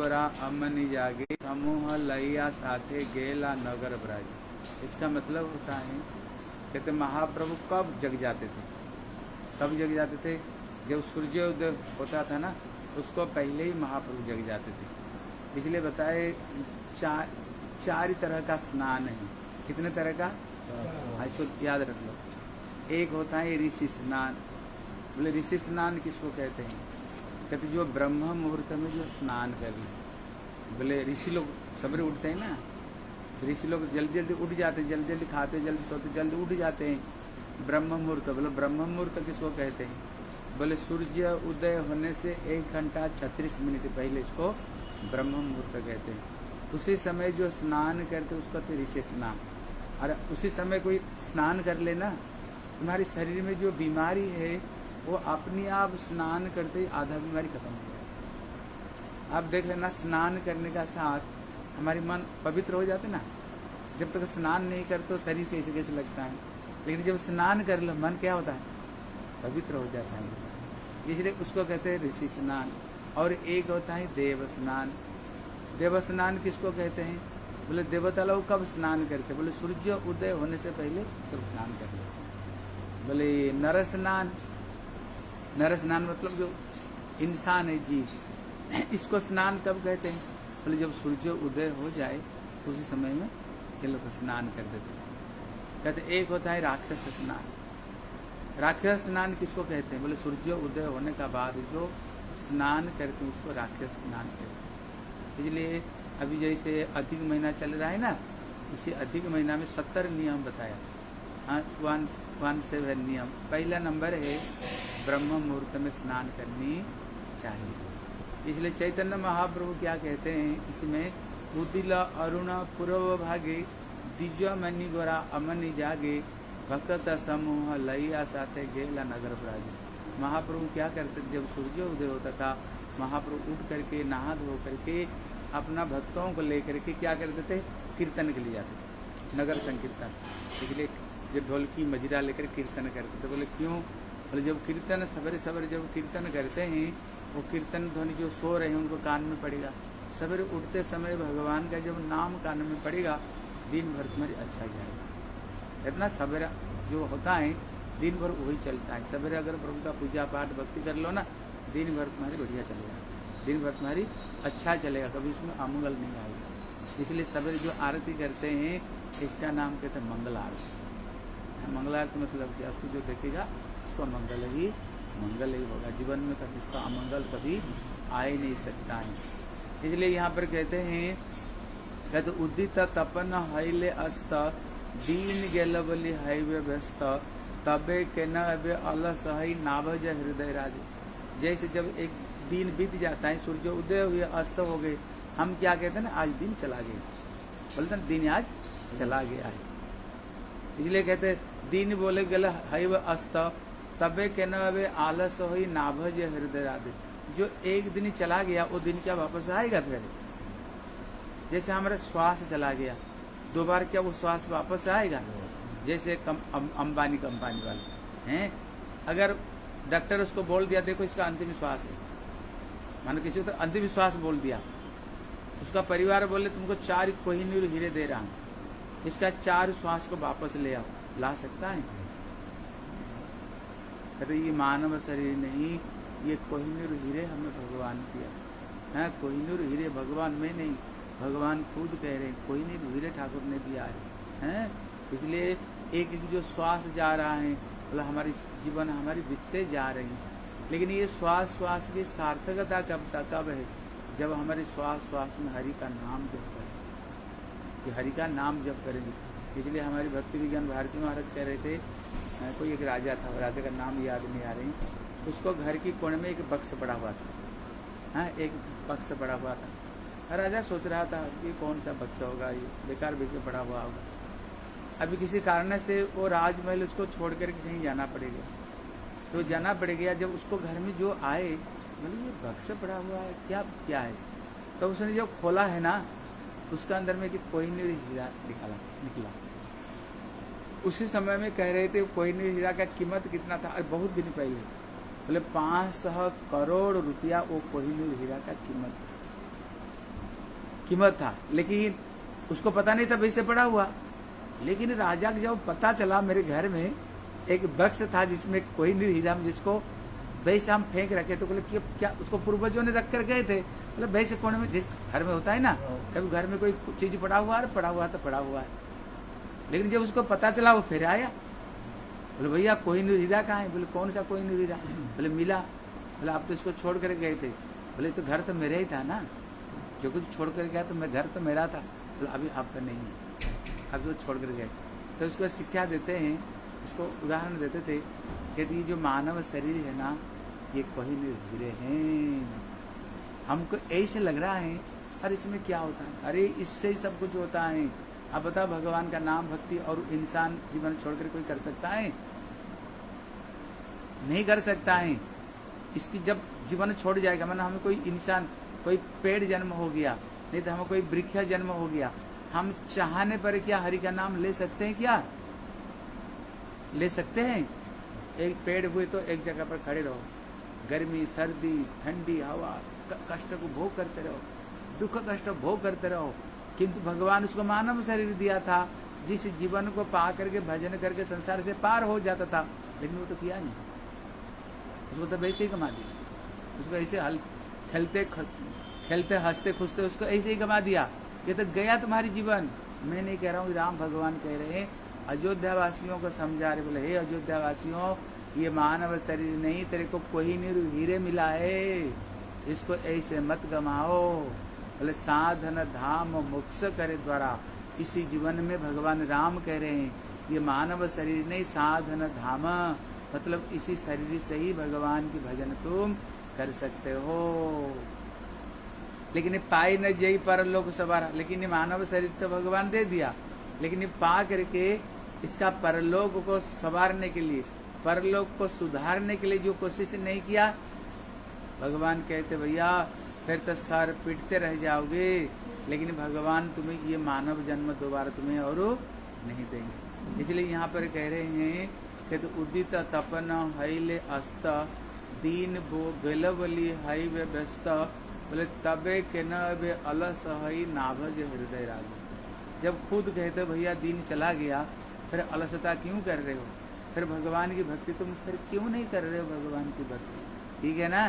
गोरा अमनी जागे समूह लैया साथे गेला नगर ब्राज। इसका मतलब होता है, कहते महाप्रभु कब जग जाते थे? कब जग जाते थे? जब सूर्योदय होता था ना, उसको पहले ही महाप्रभु जग जाते थे। इसलिए बताए चार तरह का स्नान है। कितने तरह का? इसको याद रख लो। एक होता है ऋषि स्नान। बोले ऋषि स्नान किसको कहते हैं? कहते जो ब्रह्म मुहूर्त में जो स्नान कर ले। बोले ऋषि लोग सवेरे उठते हैं ना, ऋषि लोग जल्दी जल्दी उठ जाते हैं, जल्दी जल्दी खाते, जल्दी सोते, जल्दी उठ जाते हैं। ब्रह्म मुहूर्त, बोले ब्रह्म मुहूर्त किसको कहते हैं? बोले सूर्य उदय होने से 1 घंटा 36 मिनट पहले इसको ब्रह्म मुहूर्त कहते हैं। उसी समय जो स्नान करते उसको कहते ऋषि स्नान। और उसी समय कोई स्नान कर लेना, तुम्हारे शरीर में जो बीमारी है वो अपने आप स्नान करते ही आधा बीमारी खत्म हो जाए। आप देख लेना, स्नान करने का साथ हमारी मन पवित्र हो जाते ना। जब तक स्नान नहीं करते तो शरीर कैसे कैसे लगता है, लेकिन जब स्नान कर लो मन क्या होता है? पवित्र हो जाता है। इसलिए उसको कहते हैं ऋषि स्नान। और एक होता है देव स्नान। देव स्नान किसको कहते हैं? बोले देवता लोग कब स्नान करते? बोले सूर्य उदय होने से पहले सब स्नान कर ले। बोले नर स्नान। नर स्नान मतलब जो इंसान है, जीव, इसको स्नान कब कहते हैं? बोले जब सूर्य उदय हो जाए उसी समय में ये लोग स्नान कर देते हैं। कहते एक होता है राक्षस स्नान। राक्षस स्नान किसको कहते हैं? बोले सूर्य उदय होने का बाद जो स्नान करते हैं उसको राक्षस स्नान कहते हैं। इसलिए अभी जैसे अधिक महीना चल रहा है ना, इसी अधिक महीना में 70 नियम बताया। 117 नियम। पहला नंबर है ब्रह्म मुहूर्त में स्नान करनी चाहिए। इसलिए चैतन्य महाप्रभु क्या कहते हैं इसमें? उदिल अरुण पूर्व भागे दिव्य मणि गोरा अमनि जागे भक्त समूह लैया साथे गेला नगर ब्राज। महाप्रभु क्या करते थे? जब सूर्य उदय होता था महाप्रभु उठ करके नहा धो करके अपना भक्तों को लेकर के क्या करते थे? कीर्तन के लिए जाते थे, नगर संकीर्तन। इसलिए जब ढोलकी मजीरा लेकर कीर्तन करते थे। बोले क्यों? बोले जब कीर्तन सवेरे सवेरे जब कीर्तन करते हैं वो कीर्तन ध्वनि जो सो रहे हैं उनको कान में पड़ेगा। सवेरे उठते समय भगवान का जब नाम कान में पड़ेगा दिन भर तुम्हारी अच्छा जाएगा। इतना सवेरा जो होता है दिन भर वही चलता है। सवेरे अगर प्रभु का पूजा पाठ भक्ति कर लो ना, दिन भर तुम्हारी बढ़िया चलेगा, दिन भर तुम्हारी अच्छा चलेगा, कभी उसमें अमंगल नहीं आएगा। इसलिए सवेरे जो आरती करते हैं इसका नाम कहते हैं मंगल आरती। मंगल आरती मतलब क्या? उसको जो देखेगा उसको मंगल ही होगा। जीवन में कभी उसका अमंगल कभी आ ही नहीं सकता है। इसलिए यहाँ पर कहते हैं, कहते उदित तपन हईले अस्त दीन गेलबली हाईवे व्यस्त तबे के न अलस हई नाभज हृदय राज। जैसे जब एक दिन बीत जाता है, सूर्य उदय हुए अस्त हो गए, हम क्या कहते हैं ना, आज दिन चला गया। बोलते हैं दिन आज चला गया है। इसलिए कहते दिन बोले गल हईव अस्त तबे के न आलस हुई नाभज हृदय राज। जो एक दिन चला गया वो दिन क्या वापस आएगा? फिर जैसे हमारा श्वास चला गया, दोबारा क्या वो श्वास वापस आएगा? जैसे अंबानी कंपनी वाले हैं, अगर डॉक्टर उसको बोल दिया देखो इसका अंतिम श्वास है, मानो किसी को तो अंतिम श्वास बोल दिया, उसका परिवार बोले तुमको 4 कोहिनूर हीरे दे रहा हूं, इसका 4 श्वास को वापस ले आओ, ला सकता है? कहते ये मानव शरीर नहीं, ये कोहिनूर हीरे हमें भगवान दिया है। कोहिनूर हीरे भगवान में नहीं, भगवान खुद कह रहे हैं कोहिनूर हीरे ठाकुर ने दिया है। इसलिए एक एक जो श्वास जा रहा है, मतलब हमारी जीवन हमारी बीतते जा रही है, लेकिन ये श्वास की सार्थकता कब है? जब हमारे श्वास में हरि का नाम जप करें, कि हरि का नाम जप करेंगे। इसलिए हमारी भक्ति विज्ञान भारती महाराज कह रहे थे, कोई एक राजा था, राजा का नाम याद नहीं आ रही, उसको घर की कोने में एक बक्स पड़ा हुआ था। एक बक्स पड़ा हुआ था। राजा सोच रहा था ये कौन सा बक्स होगा, ये बेकार बीच में पड़ा हुआ होगा। अभी किसी कारण से वो राजमहल उसको छोड़ कर कहीं जाना पड़ेगा, तो जाना पड़ गया। जब उसको घर में जो आए, बोले ये बक्स पड़ा हुआ है, क्या है? तो उसने जो खोला है ना, उसका अंदर में कोहिनूर हीरा निकला। उसी समय में कह रहे थे कोहिनूर हीरा का कीमत कितना था, और बहुत दिन पहले बोले 500 करोड़ रुपया वो कोहिनूर हीरा का कीमत। कीमत था, लेकिन उसको पता नहीं था वैसे पड़ा हुआ। लेकिन राजा को जब पता चला मेरे घर में एक बक्स था जिसमें कोई नहीं हीरा, जिसको वैसे हम फेंक रखे, तो बोले क्या उसको पूर्वजों ने रख कर गए थे, मतलब वैसे कोने में जिस घर में होता है ना, कभी घर में कोई चीज पड़ा हुआ है, पड़ा हुआ तो पड़ा हुआ है। लेकिन जब उसको पता चला वो फिर आया, बोले भैया कोहिनूर हीरा कहाँ है? बोले कौन सा कोहिनूर हीरा? बोले मिला। बोले आप तो इसको छोड़ कर गए थे। बोले तो घर तो मेरा ही था ना, जो कुछ छोड़ कर गया तो मैं घर तो मेरा था। बोले अभी आपका नहीं है, अब जो छोड़ कर गए। तो उसको शिक्षा देते हैं, इसको उदाहरण देते थे, कहते ये जो मानव शरीर है ना, ये कोहिनूर हीरे हैं। हमको ऐसे लग रहा है अरे इसमें क्या होता है, अरे इससे ही सब कुछ होता है। अब बताओ भगवान का नाम भक्ति और इंसान जीवन छोड़कर कोई कर सकता है? नहीं कर सकता है। इसकी जब जीवन छोड़ जाएगा, माना हमें कोई इंसान, कोई पेड़ जन्म हो गया, नहीं तो हमें कोई वृक्ष जन्म हो गया, हम चाहने पर क्या हरि का नाम ले सकते हैं? क्या ले सकते हैं? एक पेड़ हुए तो एक जगह पर खड़े रहो, गर्मी सर्दी ठंडी हवा कष्ट को भोग करते रहो, दुख कष्ट भोग करते रहो। किंतु भगवान उसको मानव शरीर दिया था, जिस जीवन को पा करके भजन करके संसार से पार हो जाता था, लेकिन वो तो किया नहीं। उसको तो वैसे ही कमा दिया, उसको ऐसे खेलते हंसते खुशते उसको ऐसे ही कमा दिया। ये तो गया तुम्हारी जीवन। मैं नहीं कह रहा हूँ, राम भगवान कह रहे हैं, अयोध्या वासियों को समझा रहे, बोले हे अयोध्या वासियों, ये मानव शरीर नहीं, तेरे को कोहिनूर हीरे मिला है, इसको ऐसे मत गमाओ। बोले साधन धाम मोक्ष करे द्वारा, इसी जीवन में भगवान राम कह रहे हैं ये मानव शरीर नहीं, साधन धाम, मतलब इसी शरीर से ही भगवान की भजन तुम कर सकते हो। लेकिन ये पाई न जई परलोक सवारा, लेकिन ये मानव शरीर तो भगवान दे दिया, लेकिन ये पा करके इसका परलोक को संवारने के लिए, परलोक को सुधारने के लिए जो कोशिश नहीं किया, भगवान कहते भैया फिर तो सर पीटते रह जाओगे, लेकिन भगवान तुम्हें ये मानव जन्म दोबारा तुम्हें और नहीं देंगे। इसलिए यहाँ पर कह रहे हैं कि तो उदित तपन हईले अस्त, दीन बो गलवली हई वे व्यस्त, बोले तबे के न वे अलस हई नाभज हृदय राज। जब खुद कहते भैया दिन चला गया, फिर अलसता क्यों कर रहे हो? फिर भगवान की भक्ति तुम फिर क्यों नहीं कर रहे हो? भगवान की भक्ति ठीक है ना,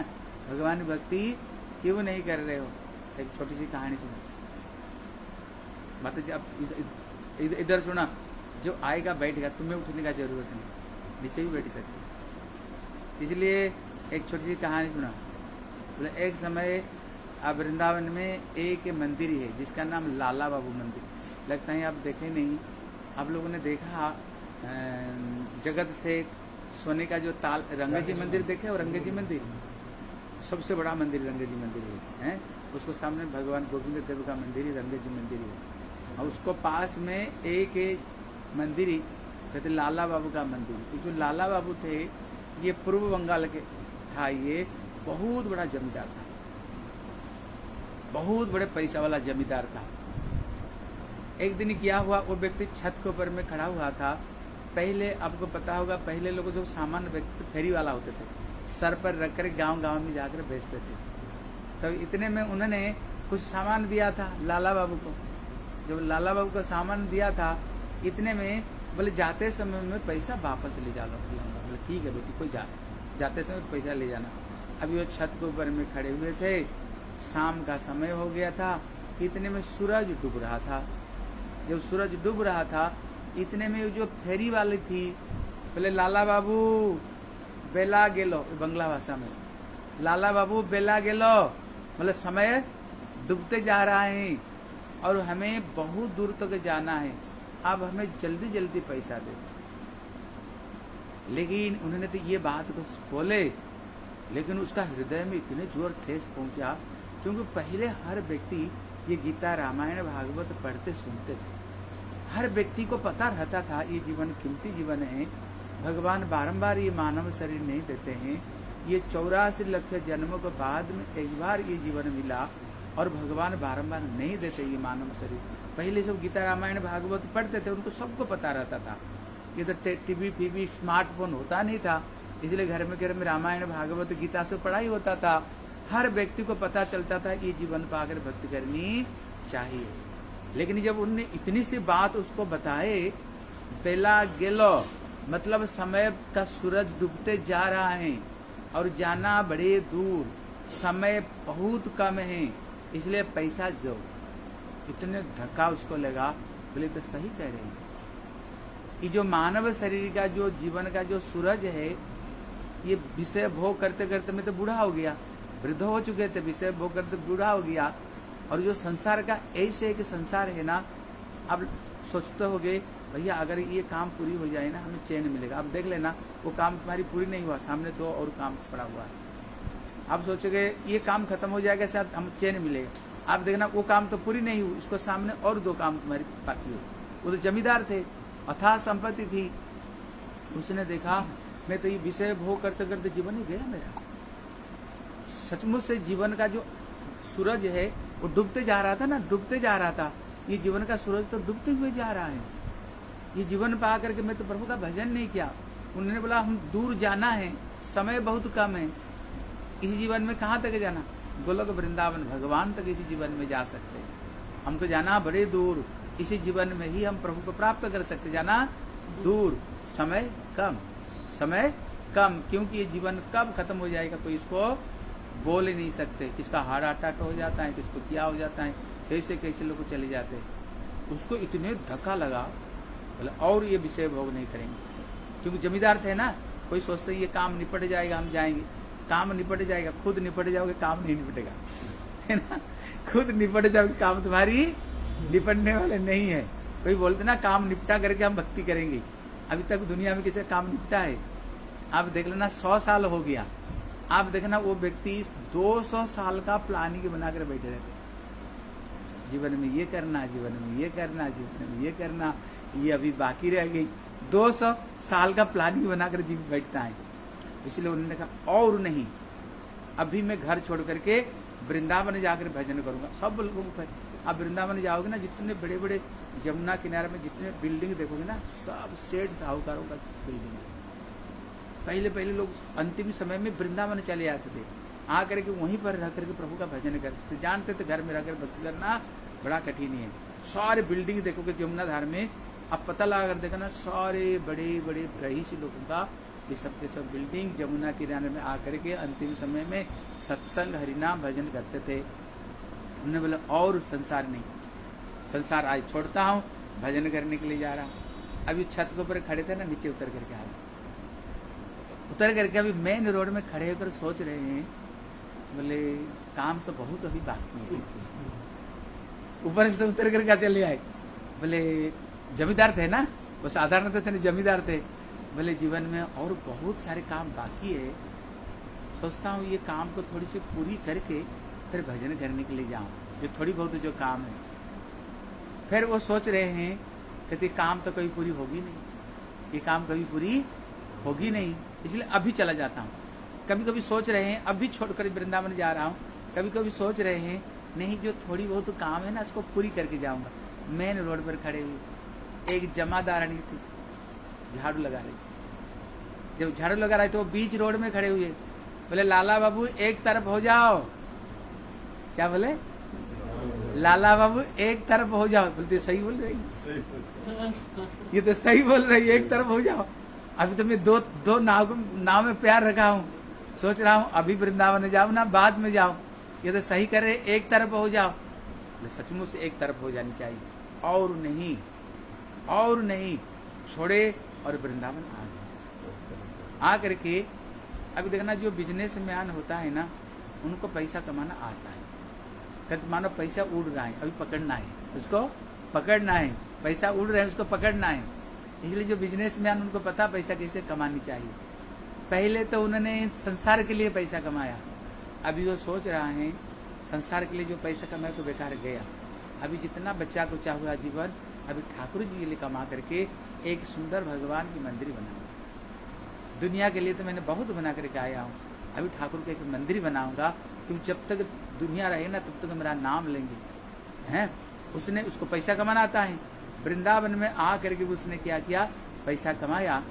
भगवान की भक्ति क्यों नहीं कर रहे हो? एक छोटी सी कहानी सुनो, मतलब अब इधर सुना, जो आएगा बैठेगा, तुम्हें उठने का जरूरत नहीं, नीचे भी बैठ सकते। इसलिए एक छोटी सी कहानी सुना। बोले एक समय अब वृंदावन में एक मंदिर है जिसका नाम लाला बाबू मंदिर, लगता है आप देखे नहीं। आप लोगों ने देखा जगत से सोने का जो ताल, रंग जी मंदिर देखे हो? रंग जी मंदिर सबसे बड़ा मंदिर रंग जी मंदिर है, उसको सामने भगवान गोविंद देव का मंदिर ही रंग जी मंदिर है, और उसको पास में एक मंदिर ही कहते लाला बाबू का मंदिर। जो लाला बाबू थे ये पूर्व बंगाल के था, ये बहुत बड़ा जमींदार था, बहुत बड़े पैसा वाला जमींदार था। एक दिन क्या हुआ, वो व्यक्ति छत के ऊपर में खड़ा हुआ था। पहले आपको पता होगा, पहले लोग जो सामान व्यक्ति फेरी वाला होते थे, सर पर रखकर गांव-गांव में जाकर बेचते थे। तो इतने में उन्होंने कुछ सामान दिया था लाला बाबू को। जब लाला बाबू को सामान दिया था, इतने में बोले जाते समय में पैसा वापस ले जा लो। बोले ठीक है बेटी, कोई जाते समय पैसा ले जाना। अभी वो छत के ऊपर में खड़े हुए थे, शाम का समय हो गया था, इतने में सूरज डूब रहा था। जब सूरज डूब रहा था, इतने में जो फेरी वाली थी, बोले लाला बाबू बेला गेलो, बंगला भाषा में लाला बाबू बेला गेलो, मतलब समय डूबते जा रहा है और हमें बहुत दूर तक जाना है, अब हमें जल्दी जल्दी पैसा दे। लेकिन उन्होंने तो ये बात को बोले, लेकिन उसका हृदय में इतने जोर ठेस पहुंचा, क्योंकि पहले हर व्यक्ति ये गीता रामायण भागवत पढ़ते सुनते थे, हर व्यक्ति को पता रहता था ये जीवन कीमती जीवन है, भगवान बारंबार ये मानव शरीर नहीं देते हैं, ये 84 लाख जन्मों के बाद में एक बार ये जीवन मिला और भगवान बारंबार नहीं देते ये मानव शरीर। पहले सब गीता रामायण भागवत पढ़ते थे, उनको सबको पता रहता था। ये तो टीवी स्मार्टफोन होता नहीं था, इसलिए घर में रामायण भागवत गीता से पढ़ाई होता था। हर व्यक्ति को पता चलता था ये जीवन पाकर भक्ति करनी चाहिए। लेकिन जब उनने इतनी सी बात उसको बताए, बेला गेलो मतलब समय का सूरज डूबते जा रहा है और जाना बड़े दूर, समय बहुत कम है, इसलिए पैसा जो, इतने धक्का उसको लगा। बोले तो सही कह रहे हैं, ये जो मानव शरीर का जो जीवन का जो सूरज है, ये विषय भोग करते करते मैं तो बूढ़ा हो गया, वृद्ध हो चुके थे, विषय भोग करते बूढ़ा हो गया। और जो संसार का ऐसे एक संसार है ना, अब सोचते हो गए भैया अगर ये काम पूरी हो जाए ना हमें चैन मिलेगा। अब देख लेना वो काम तुम्हारी पूरी नहीं हुआ, सामने 2 और काम पड़ा हुआ है। आप सोचोगे ये काम खत्म हो जाएगा शायद हम चैन मिलेगा, आप देखना वो काम तो पूरी नहीं हुई, उसको सामने और 2 काम तुम्हारी बाकी हो। वो तो जमींदार थे, अथाह संपत्ति थी, उसने देखा मैं तो ये विषय भोग करते करते जीवन ही गया मेरा। सचमुच से जीवन का जो सूरज है वो डूबते जा रहा था ना, डूबते जा रहा था। ये जीवन का सूरज तो डूबते हुए जा रहा है। ये जीवन पा करके मैं तो प्रभु का भजन नहीं किया। उन्होंने बोला हम दूर जाना है, समय बहुत कम है, इसी जीवन में कहाँ तक जाना, गोलोक वृंदावन भगवान तक इसी जीवन में जा सकते हैं। हमको जाना बड़े दूर, इसी जीवन में ही हम प्रभु को प्राप्त कर सकते। जाना दूर, समय कम, समय कम, क्योंकि ये जीवन कब खत्म हो जाएगा कोई इसको बोल ही नहीं सकते। किसका हार्ट अटैक हो जाता है, किसको क्या हो जाता है, कैसे कैसे लोग चले जाते हैं। उसको इतने धक्का लगा, बोले और ये विषय भोग नहीं करेंगे। क्योंकि जमींदार थे ना, कोई सोचते ये काम निपट जाएगा हम जाएंगे, काम निपट जाएगा, खुद निपट जाओगे काम नहीं निपटेगा, है ना। खुद निपट जाओगे, काम तुम्हारी निपटने वाले नहीं है। कोई बोलते ना काम निपटा करके हम भक्ति करेंगे, अभी तक दुनिया में किसी काम निपटा है? आप देख लेना 100 साल हो गया, आप देखना वो व्यक्ति 200 साल का प्लानिंग बनाकर बैठे रहते, जीवन में ये करना, जीवन में ये करना, जीवन में ये करना, ये अभी बाकी रह गई। 200 साल का प्लानिंग बनाकर जीवन बैठता है। इसलिए उन्होंने कहा और नहीं, अभी मैं घर छोड़ करके वृंदावन जाकर भजन करूंगा। सब लोगों को आप वृंदावन जाओगे ना, जितने बड़े बड़े यमुना किनारे में जितने बिल्डिंग देखोगे ना, सब सेठ साहूकारों का बिल्डिंग है। पहले पहले लोग अंतिम समय में वृंदावन चले आते थे, आ करके वहीं पर रह करके प्रभु का भजन करते थे। जानते थे घर में रहकर भक्ति करना बड़ा कठिन है। सारे बिल्डिंग देखोगे यमुना धार में, अब पता लगा कर देखना सारे बड़े बड़े रईसी लोगों का ये सब के सब बिल्डिंग यमुना किनारे में आकर के अंतिम समय में सत्संग हरिनाम भजन करते थे। उन्होंने बोला और संसार नहीं, संसार आज छोड़ता हूँ, भजन करने के लिए जा रहा हूँ। अभी छत के ऊपर खड़े थे ना, नीचे उतर करके आए, उतर करके अभी मेन रोड में खड़े होकर सोच रहे हैं, बोले काम तो बहुत अभी बाकी है। ऊपर से तो उतर करके चले आए, बोले जमींदार थे ना, वो साधारण थे, जमींदार थे। बोले जीवन में और बहुत सारे काम बाकी है, सोचता हूँ ये काम को थोड़ी सी पूरी करके फिर भजन करने के लिए जाऊं, ये थोड़ी बहुत जो काम है। फिर वो सोच रहे हैं कहते काम तो कभी पूरी होगी नहीं, ये काम कभी पूरी होगी नहीं, इसलिए अभी चला जाता हूँ। कभी कभी सोच रहे हैं अभी छोड़कर वृंदावन जा रहा हूँ, कभी कभी सोच रहे हैं नहीं जो थोड़ी बहुत काम है ना उसको पूरी करके जाऊंगा। मेन रोड पर खड़े हुए एक जमादारानी थी, झाड़ू लगा रही। जब झाड़ू लगा रही तो वो बीच रोड में खड़े हुए, बोले लाला बाबू एक तरफ हो जाओ। क्या बोले? लाला बाबू एक तरफ हो जाओ। बोलते सही बोल रही, ये तो सही बोल रही, एक तरफ हो जाओ। अभी तो मैं दो नाव में प्यार रखा हूँ, सोच रहा हूँ अभी वृंदावन जाओ ना बाद में जाओ, ये तो सही कर रहे, एक तरफ हो जाओ। सचमुच से एक तरफ हो जानी चाहिए, और नहीं छोड़े और वृंदावन आ गए। आ करके अभी देखना जो बिजनेस मैन होता है ना, उनको पैसा कमाना आता है। कभी मानो पैसा उड़ रहा है, अभी पकड़ना है, उसको पकड़ना है, पैसा उड़ रहा है उसको पकड़ना है। इसलिए जो बिजनेस मैन उनको पता पैसा कैसे कमानी चाहिए। पहले तो उन्होंने संसार के लिए पैसा कमाया, अभी वो सोच रहा है संसार के लिए जो पैसा कमाया तो बेकार गया। अभी जितना बच्चा को हुआ जीवन, अभी ठाकुर जी के लिए कमा करके एक सुंदर भगवान की मंदिर बनाऊंगा। दुनिया के लिए तो मैंने बहुत बना करके आया हूँ, अभी ठाकुर के एक मंदिर बनाऊंगा, क्योंकि जब तक दुनिया रहे ना तब तक मेरा नाम लेंगे हैं। उसने उसको पैसा कमाना आता है। वृंदावन में आ करके उसने क्या किया, पैसा कमाया,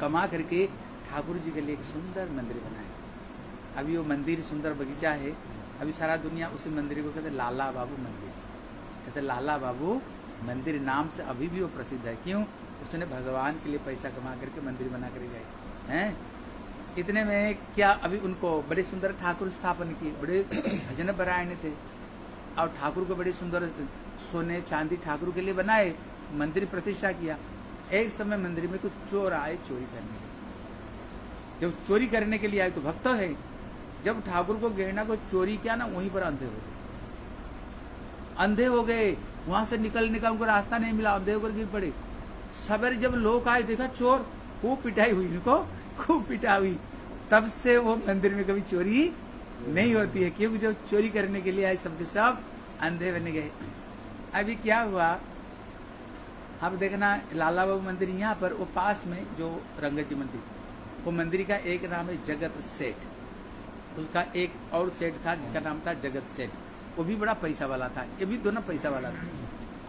कमा करके ठाकुर जी के लिए एक सुंदर मंदिर बनाया। अभी वो मंदिर सुंदर बगीचा है, अभी सारा दुनिया उसी मंदिर को कहते लाला बाबू मंदिर, कहते लाला बाबू मंदिर नाम से अभी भी वो प्रसिद्ध है। क्यों? उसने भगवान के लिए पैसा कमा करके मंदिर बना कर गए हैं। इतने में क्या अभी उनको बड़े सुंदर ठाकुर स्थापन किए, बड़े भजन परायण थे और ठाकुर को बड़े सुंदर सोने चांदी ठाकुर के लिए बनाए, मंदिर प्रतिष्ठा किया। एक समय मंदिर में कुछ चोर आए चोरी करने के लिए। जब चोरी करने के लिए आए तो भक्त है, जब ठाकुर को गहना को चोरी किया ना, वहीं पर अंधे हो गए, अंधे हो गए। वहां से निकलने का उनको रास्ता नहीं मिला, अंधे होकर गिर पड़े। सवेरे जब लोग आए देखा चोर, खूब पिटाई हुई, इनको खूब पिटाई हुई। तब से वो मंदिर में कभी चोरी नहीं होती है, क्योंकि जो चोरी करने के लिए आए सबके सब अंधे बन गए। अभी क्या हुआ, अब देखना लाला बाबू मंदिर यहाँ पर, वो पास में जो रंगजी मंदिर, वो मंदिर का एक नाम है जगत सेठ, उसका एक और सेठ था जिसका नाम था जगत सेठ, वो भी बड़ा पैसा वाला था, ये भी दोनों पैसा वाला था।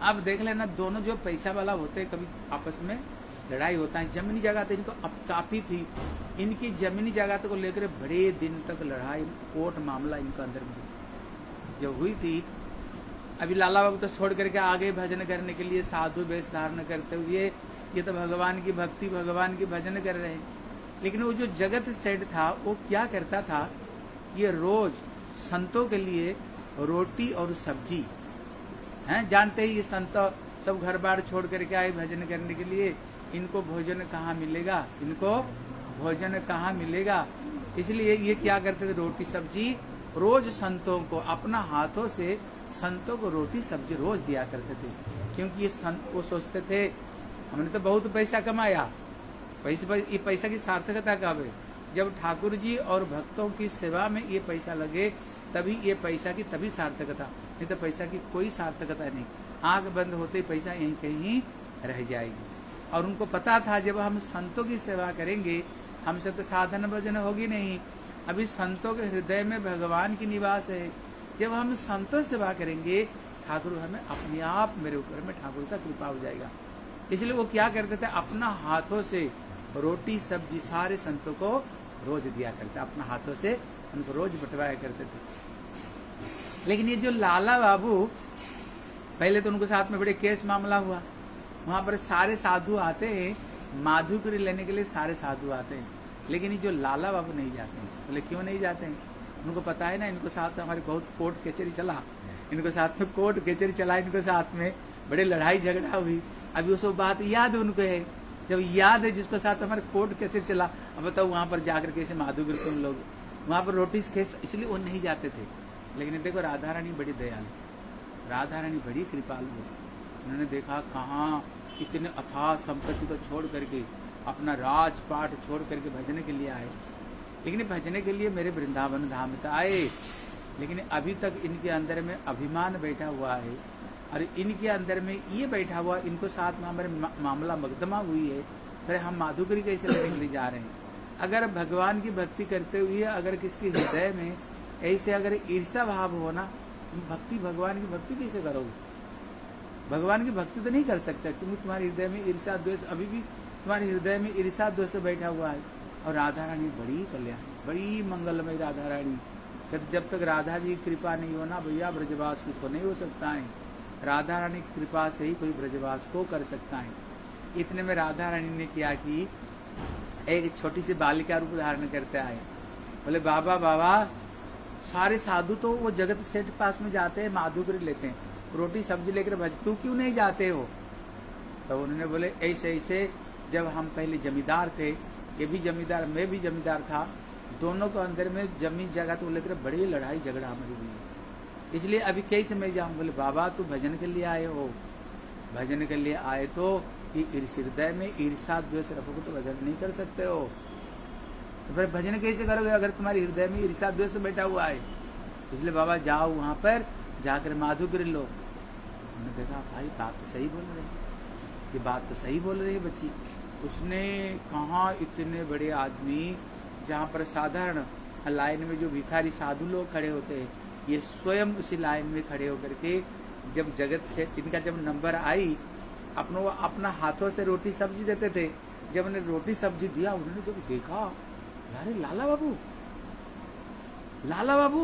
अब देख लेना दोनों जो पैसा वाला होते कभी आपस में लड़ाई होता है। जमीनी जगह तो इनको अब काफी थी, इनकी जमीनी जगह को लेकर बड़े दिन तक लड़ाई, कोर्ट मामला इनके अंदर में जो हुई थी। अभी लाला बाबू तो छोड़ करके आगे भजन करने के लिए साधु वेश धारण करते हुए, ये तो भगवान की भक्ति भगवान की भजन कर रहे हैं। लेकिन वो जो जगत सेठ था वो क्या करता था, ये रोज संतों के लिए रोटी और सब्जी हैं, जानते ही ये संत सब घर बार छोड़ करके आए भजन करने के लिए, इनको भोजन कहाँ मिलेगा, इनको भोजन कहाँ मिलेगा। इसलिए ये क्या करते थे, रोटी सब्जी रोज संतों को अपना हाथों से संतों को रोटी सब्जी रोज दिया करते थे। क्योंकि ये संत वो सोचते थे हमने तो बहुत पैसा कमाया, ये पैसा की सार्थकता कब है, जब ठाकुर जी और भक्तों की सेवा में ये पैसा लगे तभी ये पैसा की तभी सार्थकता, नहीं तो पैसा की कोई सार्थकता नहीं। आंख बंद होते ही पैसा यहीं कहीं रह जाएगी। और उनको पता था जब हम संतों की सेवा करेंगे हमसे तो साधन भजन होगी नहीं। अभी संतों के हृदय में भगवान की निवास है, जब हम संतों सेवा करेंगे ठाकुर हमें अपने आप, मेरे ऊपर में ठाकुर का कृपा हो जाएगा। इसलिए वो क्या करते थे, अपना हाथों से रोटी सब्जी सारे संतों को रोज दिया करते, अपना हाथों से उनको रोज बंटवाया करते थे। लेकिन ये जो लाला बाबू, पहले तो उनको साथ में बड़े केस मामला हुआ, वहां पर सारे साधु आते हैं, माधुकरी लेने के लिए सारे साधु आते हैं, लेकिन ये जो लाला बाबू नहीं जाते हैं। बोले क्यों नहीं जाते हैं, उनको पता है ना इनको साथ में हमारे बहुत कोर्ट कचहरी चला, इनको साथ में कोर्ट कचहरी चला, इनको साथ में बड़े लड़ाई झगड़ा हुई। अभी वो सब बात याद उनको है, जब याद है जिसको साथ हमारे कोर्ट कचहरी चला, अब बताओ वहां पर जाकर कैसे माधुकरी तुम लोग वहां पर रोटी केस, इसलिए वो नहीं जाते थे। लेकिन देखो राधा रानी बड़ी दयालु, राधा रानी बड़ी कृपालु है। उन्होंने देखा कहाँ इतने अथाह संपत्ति को छोड़ करके, अपना राजपाट छोड़ करके भजने के लिए आए। लेकिन भजने के लिए मेरे वृंदावन धाम में आए, लेकिन अभी तक इनके अंदर में अभिमान बैठा हुआ है और इनके अंदर में ये बैठा हुआ, इनको साथ में हमारे मामला मुकदमा हुई है, फिर हम माधुकरी कैसे लेने के लिए जा रहे हैं। अगर भगवान की भक्ति करते हुए अगर किसके हृदय में ऐसे अगर ईर्षा भाव हो ना, भक्ति भगवान की भक्ति कैसे करोगे, भगवान की भक्ति तो नहीं कर सकते, क्योंकि तुम्हारे हृदय में ईर्षा द्वेष, अभी भी तुम्हारे हृदय में ईर्षा द्वेष बैठा हुआ है। और राधा रानी बड़ी कल्याण, बड़ी मंगलमय राधा रानी, जब तक राधा जी की कृपा नहीं हो ना भैया, ब्रजवास किसको नहीं हो सकता है। राधा रानी की कृपा से ही कोई ब्रजवास को कर सकता है। इतने में राधा रानी ने किया कि एक छोटी सी बालिका रूप धारण करते आए। बोले बाबा बाबा, सारे साधु तो वो जगत सेठ पास में जाते हैं, माधुकरी लेते हैं, रोटी सब्जी लेकर भज, तू क्यों नहीं जाते हो। तो उन्होंने बोले ऐसे ऐसे, जब हम पहले जमींदार थे, ये भी जमींदार मैं भी जमींदार था, दोनों को अंदर में जमीन जगह को लेकर बड़ी लड़ाई झगड़ा हमारी हुई है, इसलिए अभी कैसे मैं जाऊं। बोले बाबा तू भजन के लिए आए हो, भजन के लिए आए तो हृदय में ईर्षा द्वेष रखोगे तो भजन नहीं कर सकते हो, तो फिर भजन कैसे करोगे अगर तुम्हारे हृदय में ईर्षा द्वेष बैठा हुआ है। इसलिए बाबा जाओ वहां पर जाकर माधुकरी लो। उन्होंने देखा भाई बात तो सही बोल रहे, ये बात तो सही बोल रही है बच्ची। उसने कहा इतने बड़े आदमी, जहाँ पर साधारण लाइन में जो भिखारी साधु लोग खड़े होते हैं, ये स्वयं उसी लाइन में खड़े होकर के जब जगत से इनका जब नंबर आई, अपना हाथों से रोटी सब्जी देते थे। जब उन्हें रोटी सब्जी दिया, उन्होंने जब देखा, अरे लाला बाबू, लाला बाबू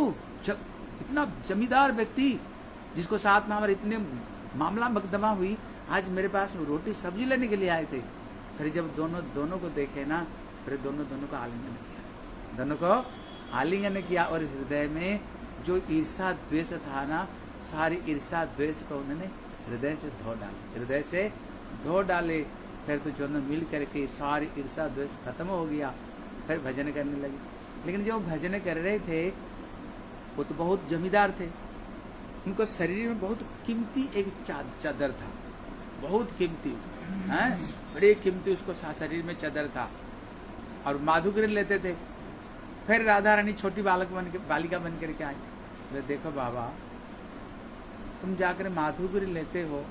इतना जमींदार व्यक्ति जिसको साथ में हमारे इतने मामला मकदमा हुई, आज मेरे पास रोटी सब्जी लेने के लिए आए थे। फिर जब दोनों को देखे ना, फिर दोनों को आलिंगन किया, दोनों को आलिंगन किया, और हृदय में जो ईर्षा द्वेष था ना, सारी ईर्षा द्वेष को उन्होंने हृदय से धो डाले। फिर तो दोनों मिल करके सारी ईर्षा द्वेष खत्म हो गया, फिर भजन करने लगे। लेकिन जो भजन कर रहे थे वो तो बहुत जमींदार थे, उनको शरीर में बहुत कीमती एक चादर था, बहुत कीमती है, बड़ी कीमती उसको शरीर में चादर था, और माधुकरी लेते थे। फिर राधा रानी छोटी बालिका बन करके आई, तो देखो बाबा तुम जाकर माधुकरी लेते हो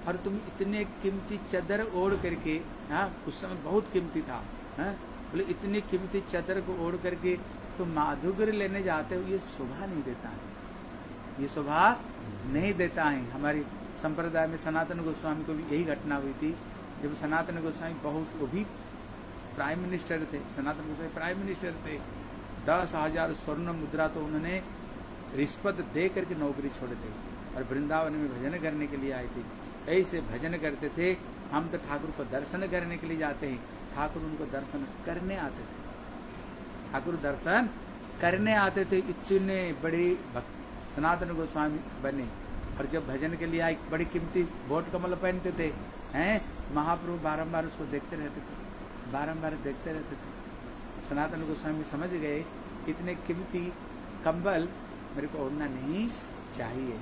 और तुम इतने कीमती चादर ओढ़ करके, हाँ उस समय बहुत कीमती था, हाँ बोले इतनी कीमती चादर को ओढ़ करके तुम माधुकरी लेने जाते हो, ये शोभा नहीं देता है, ये शोभा नहीं देता है। हमारी संप्रदाय में सनातन गोस्वामी को भी यही घटना हुई थी, जब सनातन गोस्वामी बहुत, वो भी प्राइम मिनिस्टर थे, सनातन गोस्वामी प्राइम मिनिस्टर थे, 10,000 स्वर्ण मुद्रा तो उन्होंने रिश्वत दे करके नौकरी छोड़े थे और वृंदावन में भजन करने के लिए आए थे। ऐसे भजन करते थे, हम तो ठाकुर को दर्शन करने के लिए जाते हैं, ठाकुर उनको दर्शन करने आते थे, ठाकुर दर्शन करने आते थे। इतने बड़े भक्त सनातन गोस्वामी बने, और जब भजन के लिए आए बड़ी कीमती बोट कमल पहनते थे, हैं महाप्रभु बारंबार उसको देखते रहते थे, बारंबार देखते रहते थे। सनातन गोस्वामी समझ गए इतने कीमती कंबल मेरे को ओढ़ना नहीं चाहिए,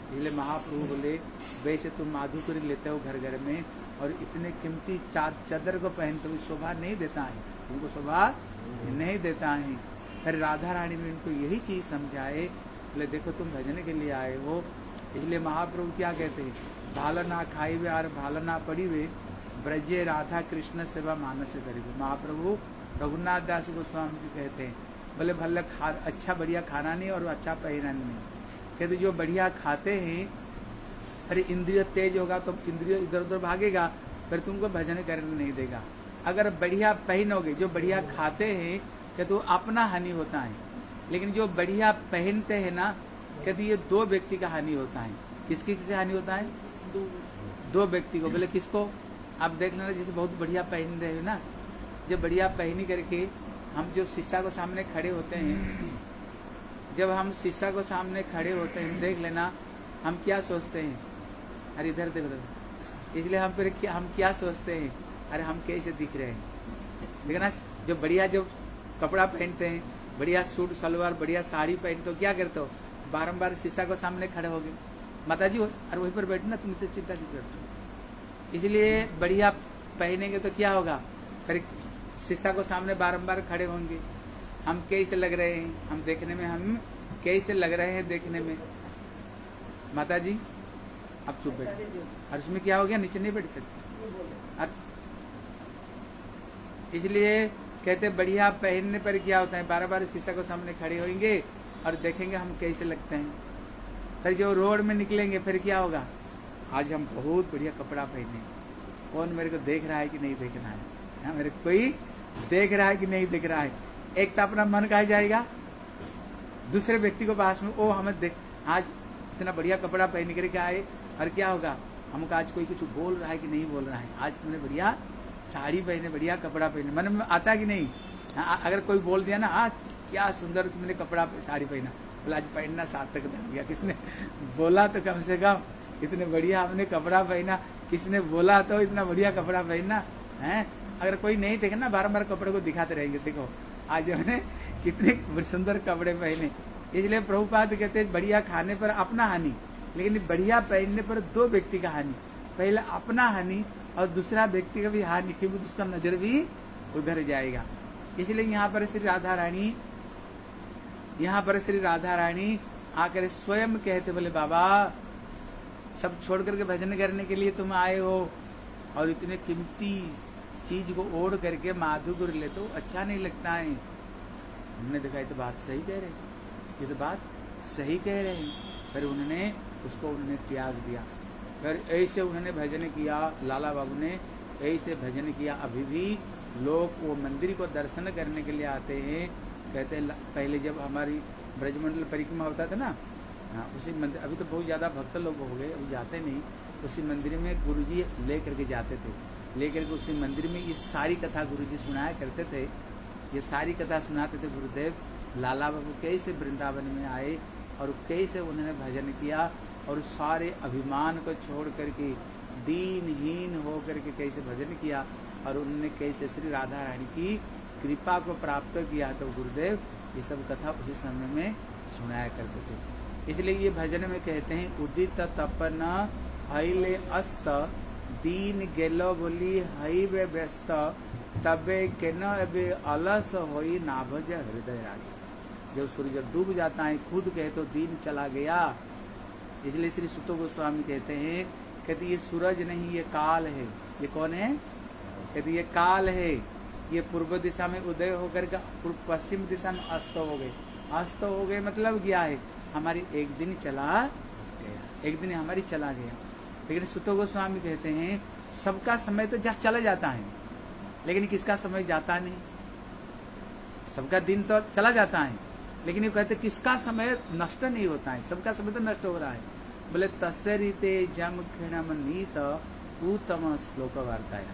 इसलिए महाप्रभु बोले वैसे तुम माधुकरी लेते हो घर घर में और इतने कीमती चादर को पहनते हुए शोभा नहीं देता है, उनको शोभा नहीं देता है। फिर राधा रानी ने उनको यही चीज समझाए, बोले देखो तुम भजन के लिए आए हो, इसलिए महाप्रभु क्या कहते हैं, भाला ना खाई वे और भाला ना पड़ी वे, ब्रजे राधा कृष्ण सेवा मानस करीबे। महाप्रभु रघुनाथ दास गोस्वामी जी कहते हैं, बोले भले अच्छा बढ़िया खाना नहीं और अच्छा पहनना नहीं, कहते जो बढ़िया खाते हैं, अरे इंद्रिय तेज होगा तो इंद्रिय इधर उधर भागेगा, फिर तुमको भजन करने नहीं देगा। अगर बढ़िया पहनोगे, जो बढ़िया खाते हैं कहते वो अपना हानि होता है, लेकिन जो बढ़िया पहनते हैं ना कहते ये दो व्यक्ति का हानि होता है। किसकी किससे हानि होता है? दो व्यक्ति को। बोले किसको? आप देख लेना, जैसे बहुत बढ़िया पहन रहे हो ना, जब बढ़िया पहनी करके हम जो शीशा को सामने खड़े होते हैं, जब हम शीशा को सामने खड़े होते हैं, देख लेना हम क्या सोचते हैं, अरे इधर देखो, इसलिए हम फिर हम क्या सोचते हैं, अरे हम कैसे दिख रहे हैं। देखना जो बढ़िया जो कपड़ा पहनते हैं, बढ़िया सूट सलवार बढ़िया साड़ी पहनते हो, क्या करते हो, बारंबार शीशा को सामने खड़े हो गए, माता जी अरे वहीं पर बैठना, तुम इतनी चिंता क्यों करते हो। इसलिए बढ़िया पहनेंगे तो क्या होगा, फिर शीशा को सामने बारंबार खड़े होंगे, हम कैसे लग रहे हैं, हम देखने में हम कैसे लग रहे हैं देखने में। माता जी अब चुप बैठे, और उसमें क्या हो गया, नीचे नहीं बैठ सकते। इसलिए कहते बढ़िया पहनने पर क्या होता है, बार बार शीशा को सामने खड़े होंगे और देखेंगे हम कैसे लगते हैं। फिर जो रोड में निकलेंगे फिर क्या होगा, आज हम बहुत बढ़िया कपड़ा पहने, कौन मेरे को देख रहा है कि नहीं देख रहा है, मेरे को कोई देख रहा है कि नहीं देख रहा है। एक तो अपना मन कहा जाएगा, दूसरे व्यक्ति को पास में ओ हमें देख, आज इतना बढ़िया कपड़ा पहन करके आए, और क्या होगा, हमको आज कोई कुछ बोल रहा है कि नहीं बोल रहा है, आज तुमने बढ़िया साड़ी पहने, बढ़िया कपड़ा पहने, मन में आता कि नहीं। अगर कोई बोल दिया ना, आज क्या सुंदर तुमने कपड़ा साड़ी पहना, बोला आज पहनना सार्थक बन गया, किसने बोला तो कम से कम इतने बढ़िया हमने कपड़ा पहना, किसने बोला तो इतना बढ़िया कपड़ा पहनना है। अगर कोई नहीं देखे ना, बार बार कपड़े को दिखाते रहेंगे, देखो आज हमने कितने सुंदर कपड़े पहने। इसलिए प्रभुपाद कहते हैं बढ़िया खाने पर अपना हानि, लेकिन बढ़िया पहनने पर दो व्यक्ति का हानि, पहले अपना हानि और दूसरा व्यक्ति का भी हानि, क्योंकि उसका नजर भी उधर जाएगा। इसलिए यहाँ पर श्री राधा रानी आकर स्वयं कहते, बोले बाबा सब छोड़ करके भजन करने के लिए तुम आए हो, और इतने कीमती चीज को ओढ़ करके माधुकरी ले तो अच्छा नहीं लगता है। हमने देखा ये तो बात सही कह रहे, ये तो बात सही कह रहे हैं। फिर उन्होंने उसको त्याग दिया, फिर ऐसे उन्होंने भजन किया, लाला बाबू ने ऐसे भजन किया। अभी भी लोग वो मंदिर को दर्शन करने के लिए आते हैं, कहते हैं पहले जब हमारी ब्रजमंडल परिक्रमा होता था ना, हाँ उसी मंदिर, अभी तो बहुत ज़्यादा भक्त लोग हो गए, अभी जाते नहीं, उसी मंदिर में गुरुजी ले करके जाते थे, ले करके उसी मंदिर में ये सारी कथा गुरुजी सुनाया करते थे। ये सारी कथा सुनाते थे गुरुदेव। लाला बाबू कैसे वृंदावन में आए और कैसे उन्होंने भजन किया और सारे अभिमान को छोड़ करके दीनहीन हो करके कैसे भजन किया और उन्होंने कैसे श्री राधा रानी की कृपा को प्राप्त किया। तो गुरुदेव ये सब कथा उसी समय में सुनाया करते थे। इसलिए ये भजन में कहते हैं उदित तपन हईले अस्त दीन गेलो बोली हई वे व्यस्त तबे केन अबे अलस होई ना भज हृदय राज। जब सूर्य डूब जाता है खुद कहे तो दिन चला गया। इसलिए श्री सुतो गोस्वामी कहते हैं, कहते ये सूरज नहीं ये काल है। ये कौन है? कहते ये काल है। ये पूर्व दिशा में उदय होकर के पश्चिम दिशा में अस्त हो गए। अस्त हो गए मतलब क्या है? हमारी एक दिन चला गया, एक दिन हमारी चला गया। लेकिन सुतो गोस्वामी कहते हैं सबका समय तो चला जाता है, लेकिन किसका समय जाता नहीं। सबका दिन तो चला जाता है, लेकिन ये कहते किसका समय नष्ट नहीं होता है, सबका समय तो नष्ट हो रहा है। बोले तस्य रीते जम क्षणम नीत उत्तम श्लोक वार्ताया।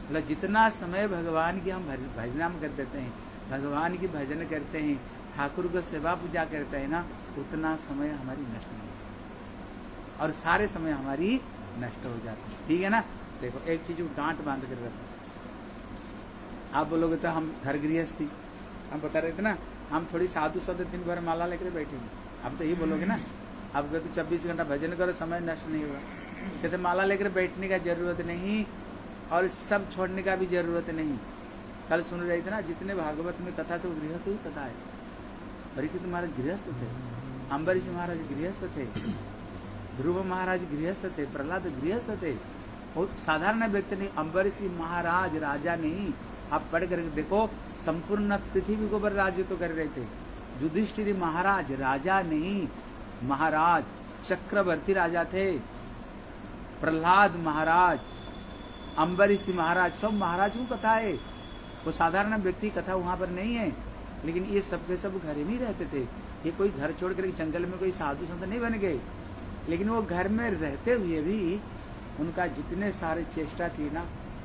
बोले जितना समय भगवान की हम भजन कर देते हैं, भगवान की भजन करते हैं, ठाकुर को सेवा पूजा करते हैं ना, उतना समय हमारी नष्ट नहीं होता और सारे समय हमारी नष्ट हो जाती है। ठीक है ना? देखो एक चीज को गांठ बांध कर रखो। आप बोलोगे तो हम घर गृहस्थी, हम बता रहे थे ना, हम थोड़ी साधु साधु दिन भर माला लेकर बैठेंगे। आप तो यही बोलोगे ना, आप कहते 24 घंटा भजन करो समय नष्ट नहीं होगा। कहते माला लेकर बैठने का जरूरत नहीं और सब छोड़ने का भी जरूरत नहीं। कल सुन रहे थे ना, जितने भागवत में कथा से गृहस्थ ही कथा है। परीक्षित महाराज गृहस्थ थे, अम्बरीश महाराज गृहस्थ थे, ध्रुव महाराज गृहस्थ थे, प्रहलाद गृहस्थ थे। बहुत साधारण व्यक्ति नहीं। अम्बरीश महाराज राजा नहीं। आप पढ़ कर देखो, संपूर्ण पृथ्वी को पर राज्य तो कर रहे थे। युधिष्ठिर महाराज राजा नहीं, महाराज चक्रवर्ती राजा थे। प्रहलाद महाराज, अम्बरीश महाराज, सब महाराज को कथा है। वो साधारण व्यक्ति कथा वहां पर नहीं है। लेकिन ये सब के सब घर में ही रहते थे। ये कोई घर छोड़ कर जंगल में कोई साधु संत नहीं बन गए, लेकिन वो घर में रहते हुए भी उनका जितने सारे चेष्टा थी ना,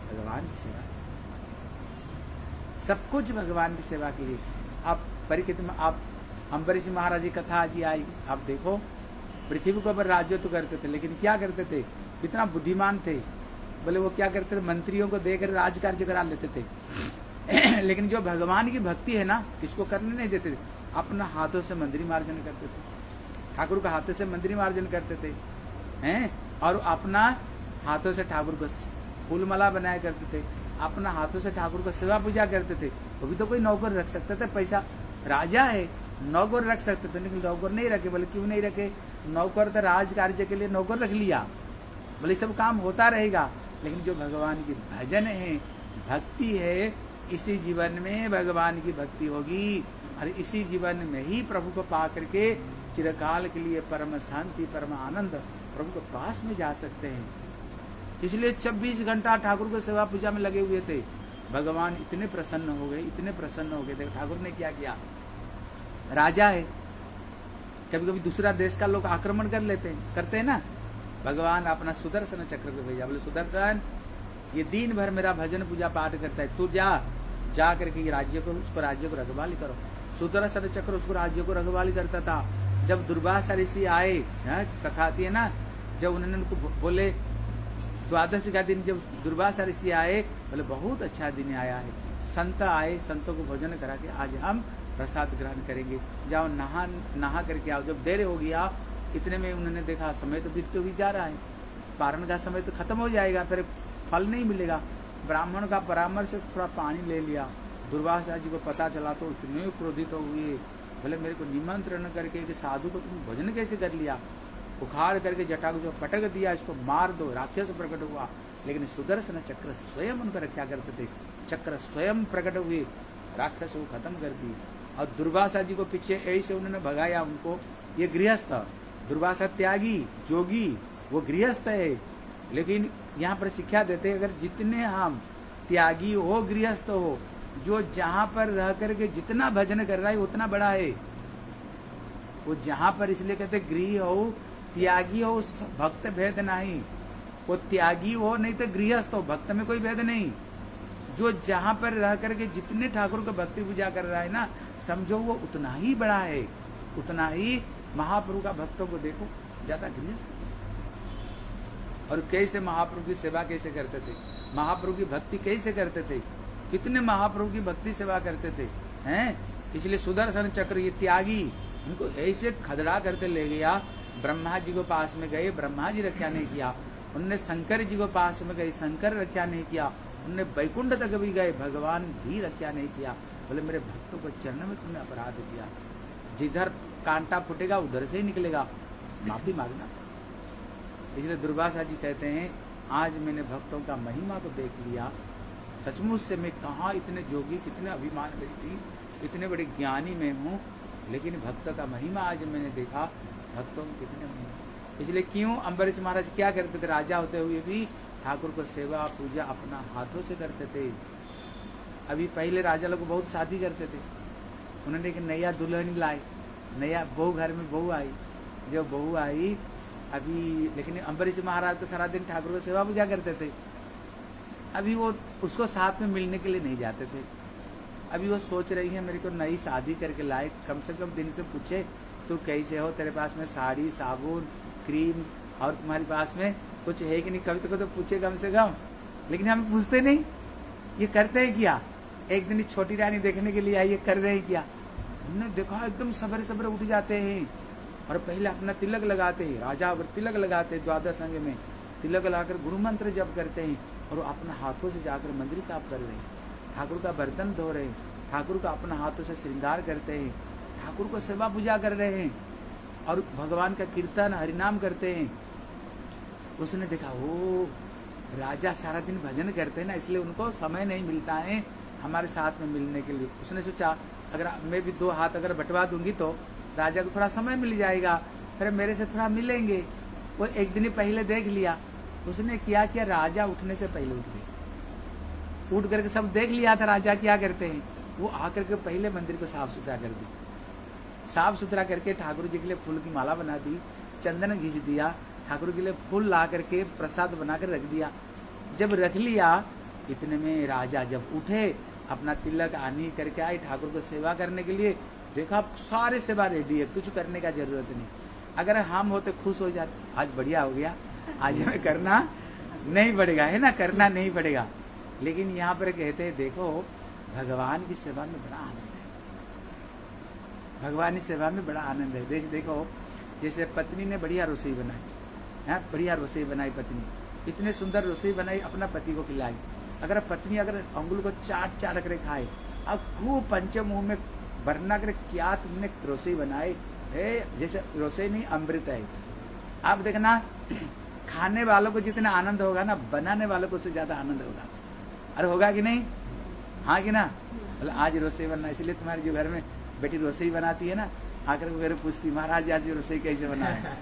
भगवान की सेवा, सब कुछ भगवान की सेवा के लिए। आप परीक्षित में आप अम्बरीश महाराज की कथा आज आई, आप देखो पृथ्वी को पर राज्य तो करते थे, लेकिन क्या करते थे? कितना बुद्धिमान थे। बोले वो क्या करते थे? मंत्रियों को देकर राज कार्य करा लेते थे। लेकिन जो भगवान की भक्ति है ना, किसको करने नहीं देते थे। अपना हाथों से मंदिर मार्जन करते थे, ठाकुर का हाथों से मंदिर मार्जन करते थे हैं, और अपना हाथों से ठाकुर को फूल माला बनाया करते थे, अपना हाथों से ठाकुर को सेवा पूजा करते थे। वो भी तो कोई नौकर रख सकते थे, पैसा राजा है नौकर रख सकते थे, लेकिन नौकर नहीं रखे। बोले क्यों नहीं रखे? नौकर तो राज कार्य के लिए नौकर रख लिया, बोले सब काम होता रहेगा। लेकिन जो भगवान की भजन है, भक्ति है, इसी जीवन में भगवान की भक्ति होगी और इसी जीवन में ही प्रभु को पा करके चिरकाल के लिए परम शांति, परम आनंद प्रभु के पास में जा सकते हैं। इसलिए 24 घंटा ठाकुर को सेवा पूजा में लगे हुए थे। भगवान इतने प्रसन्न हो गए, इतने प्रसन्न हो गए थे। ठाकुर ने क्या किया? राजा है, कभी कभी दूसरा देश का लोग आक्रमण कर लेते हैं, करते हैं ना। भगवान अपना सुदर्शन चक्र को भेजा। बोले सुदर्शन, ये दिन भर मेरा भजन पूजा पाठ करता है, तू जा करके राज्य को, उसको राज्य को रखवाली करो। सुदर्शन चक्र उसको राज्य को रखवाली करता था। जब दुर्वासा ऋषि आए, कथा आती है ना, जब उन्होंने उनको बोले द्वादशी का दिन, जब दुर्वासा ऋषि आए, बोले बहुत अच्छा दिन आया है। संत आए, संतों को भोजन करा के आज हम प्रसाद ग्रहण करेंगे, जाओ नहा करके आओ। जब देर हो गया, इतने में उन्होंने देखा समय तो बीतते हुए जा रहा है, पारण का समय तो खत्म हो जाएगा, फिर फल नहीं मिलेगा। ब्राह्मण का परामर्श से थोड़ा पानी ले लिया। दुर्वासा जी को पता चला तो इतने क्रोधित हो हुए, बोले मेरे को निमंत्रण करके कि साधु को तुम भोजन कैसे कर लिया? उखाड़ करके जटा को जो पटक दिया, इसको मार दो। राक्षस प्रकट हुआ, लेकिन सुदर्शन चक्र स्वयं उनका रक्षा करते थे। चक्र स्वयं प्रकट हुए, राक्षस को खत्म कर दी। और दुर्वासा जी को पीछे ऐसे उन्होंने भगाया उनको। ये गृहस्थ, दुर्वासा त्यागी जोगी, वो गृहस्थ है। लेकिन यहाँ पर शिक्षा देते, अगर जितने हम त्यागी हो, गृहस्थ हो, जो जहां पर रह करके जितना भजन कर रहा है उतना बड़ा है। वो जहां पर, इसलिए कहते गृह हो त्यागी हो भक्त भेद नहीं। वो त्यागी हो नहीं तो गृहस्थ हो, भक्त में कोई भेद नहीं। जो जहां पर रह करके जितने ठाकुर को भक्ति पूजा कर रहा है ना, समझो वो उतना ही बड़ा है, उतना ही महाप्रभु का भक्तों को देखो ज्यादा गृहस्थ से। और कैसे महाप्रभु की सेवा कैसे करते थे, महाप्रभु की भक्ति कैसे करते थे, कितने महाप्रभु की भक्ति सेवा करते थे हैं। इसलिए सुदर्शन चक्र ये त्यागी उनको ऐसे खदड़ा करते ले गया। ब्रह्मा जी को पास में गए, ब्रह्मा जी रक्षा नहीं किया। उनने शंकर जी को पास में गए, शंकर रक्षा नहीं किया। उनने वैकुंठ तक भी गए, भगवान भी रक्षा नहीं किया। बोले मेरे भक्तों को चरण में तुमने अपराध किया, जिधर कांटा फूटेगा उधर से ही निकलेगा, माफी मांगना। इसलिए दुर्वासा जी कहते हैं आज मैंने भक्तों का महिमा को देख लिया, सचमुच से मैं कहाँ इतने जोगी, कितने अभिमान मेरी थी, इतने बड़े ज्ञानी मैं हूँ, लेकिन भक्त का महिमा आज मैंने देखा, भक्तों में कितने महिमा। इसलिए क्यों अम्बरीश महाराज क्या करते थे, राजा होते हुए भी ठाकुर को सेवा पूजा अपना हाथों से करते थे। अभी पहले राजा लोग बहुत शादी करते थे, उन्होंने एक नया दुल्हन लाए, नया बहू घर में बहू आई, जब बहू आई अभी, लेकिन अम्बरीश महाराज तो सारा दिन ठाकुर को सेवा पूजा करते थे। अभी वो उसको साथ में मिलने के लिए नहीं जाते थे। अभी वो सोच रही है मेरे को नई शादी करके लाए, कम से कम दिन पे पूछे तू कैसे हो, तेरे पास में साड़ी साबुन क्रीम और तुम्हारे पास में कुछ है कि नहीं, कभी तो पूछे कम से कम। लेकिन हम पूछते नहीं, ये करते हैं क्या। एक दिन छोटी रानी देखने के लिए आई, ये कर रहे हैं क्या। हमने देखा एकदम सवेरे सवेरे उठ जाते हैं और पहले अपना तिलक लगाते हैं। राजा अगर तिलक लगाते हैं द्वादश अंग में, तिलक लगाकर गुरु मंत्र जप करते हैं और अपना हाथों से जाकर मंदिर साफ कर रहे हैं, ठाकुर का बर्तन धो रहे हैं, ठाकुर का अपना हाथों से श्रृंगार करते हैं, ठाकुर को सेवा पूजा कर रहे हैं और भगवान का कीर्तन हरिनाम करते हैं। उसने देखा वो राजा सारा दिन भजन करते हैं ना, इसलिए उनको समय नहीं मिलता है हमारे साथ में मिलने के लिए। उसने सोचा अगर मैं भी दो हाथ अगर बंटवा दूंगी तो राजा को थोड़ा समय मिल जाएगा, फिर मेरे से थोड़ा मिलेंगे। वो एक दिन पहले देख लिया, उसने क्या किया, राजा उठने से पहले उठ गए, उठ करके सब देख लिया था राजा क्या करते हैं। वो आकर के पहले मंदिर को साफ सुथरा कर दी, साफ सुथरा करके ठाकुर जी के लिए फूल की माला बना दी, चंदन घिस दिया, ठाकुर के लिए फूल ला करके प्रसाद बनाकर रख दिया। जब रख लिया इतने में राजा जब उठे, अपना तिलक आनी करके आए ठाकुर को सेवा करने के लिए, देखा सारे सेवा रेडी है, कुछ करने का जरूरत नहीं। अगर हम होते खुश हो जाते, आज बढ़िया हो गया, आज हमें करना नहीं पड़ेगा, है ना, करना नहीं पड़ेगा। लेकिन यहाँ पर कहते हैं देखो भगवान की सेवा में बड़ा आनंद है, भगवान की सेवा में बड़ा आनंद है। देखो जैसे पत्नी ने बढ़िया रसोई बनाई है, बढ़िया रसोई बनाई पत्नी, इतने सुंदर रसोई बनाई, अपना पति को खिलाई। अगर पत्नी अगर अंगुल को चाट चाट कर खाए, अब खूब पंचे मुंह में भरना कर क्या तुमने रसोई बनाई है, जैसे रसोई नहीं अमृत है। आप देखना खाने वालों को जितना आनंद होगा ना, बनाने वालों को उससे ज्यादा आनंद होगा। अरे होगा कि नहीं, हाँ कि ना। मतलब आज रसोई बनना, इसलिए तुम्हारे जो घर में बेटी रसोई बनाती है ना, आकर मेरे पूछती महाराज आज रसोई कैसे बनाए,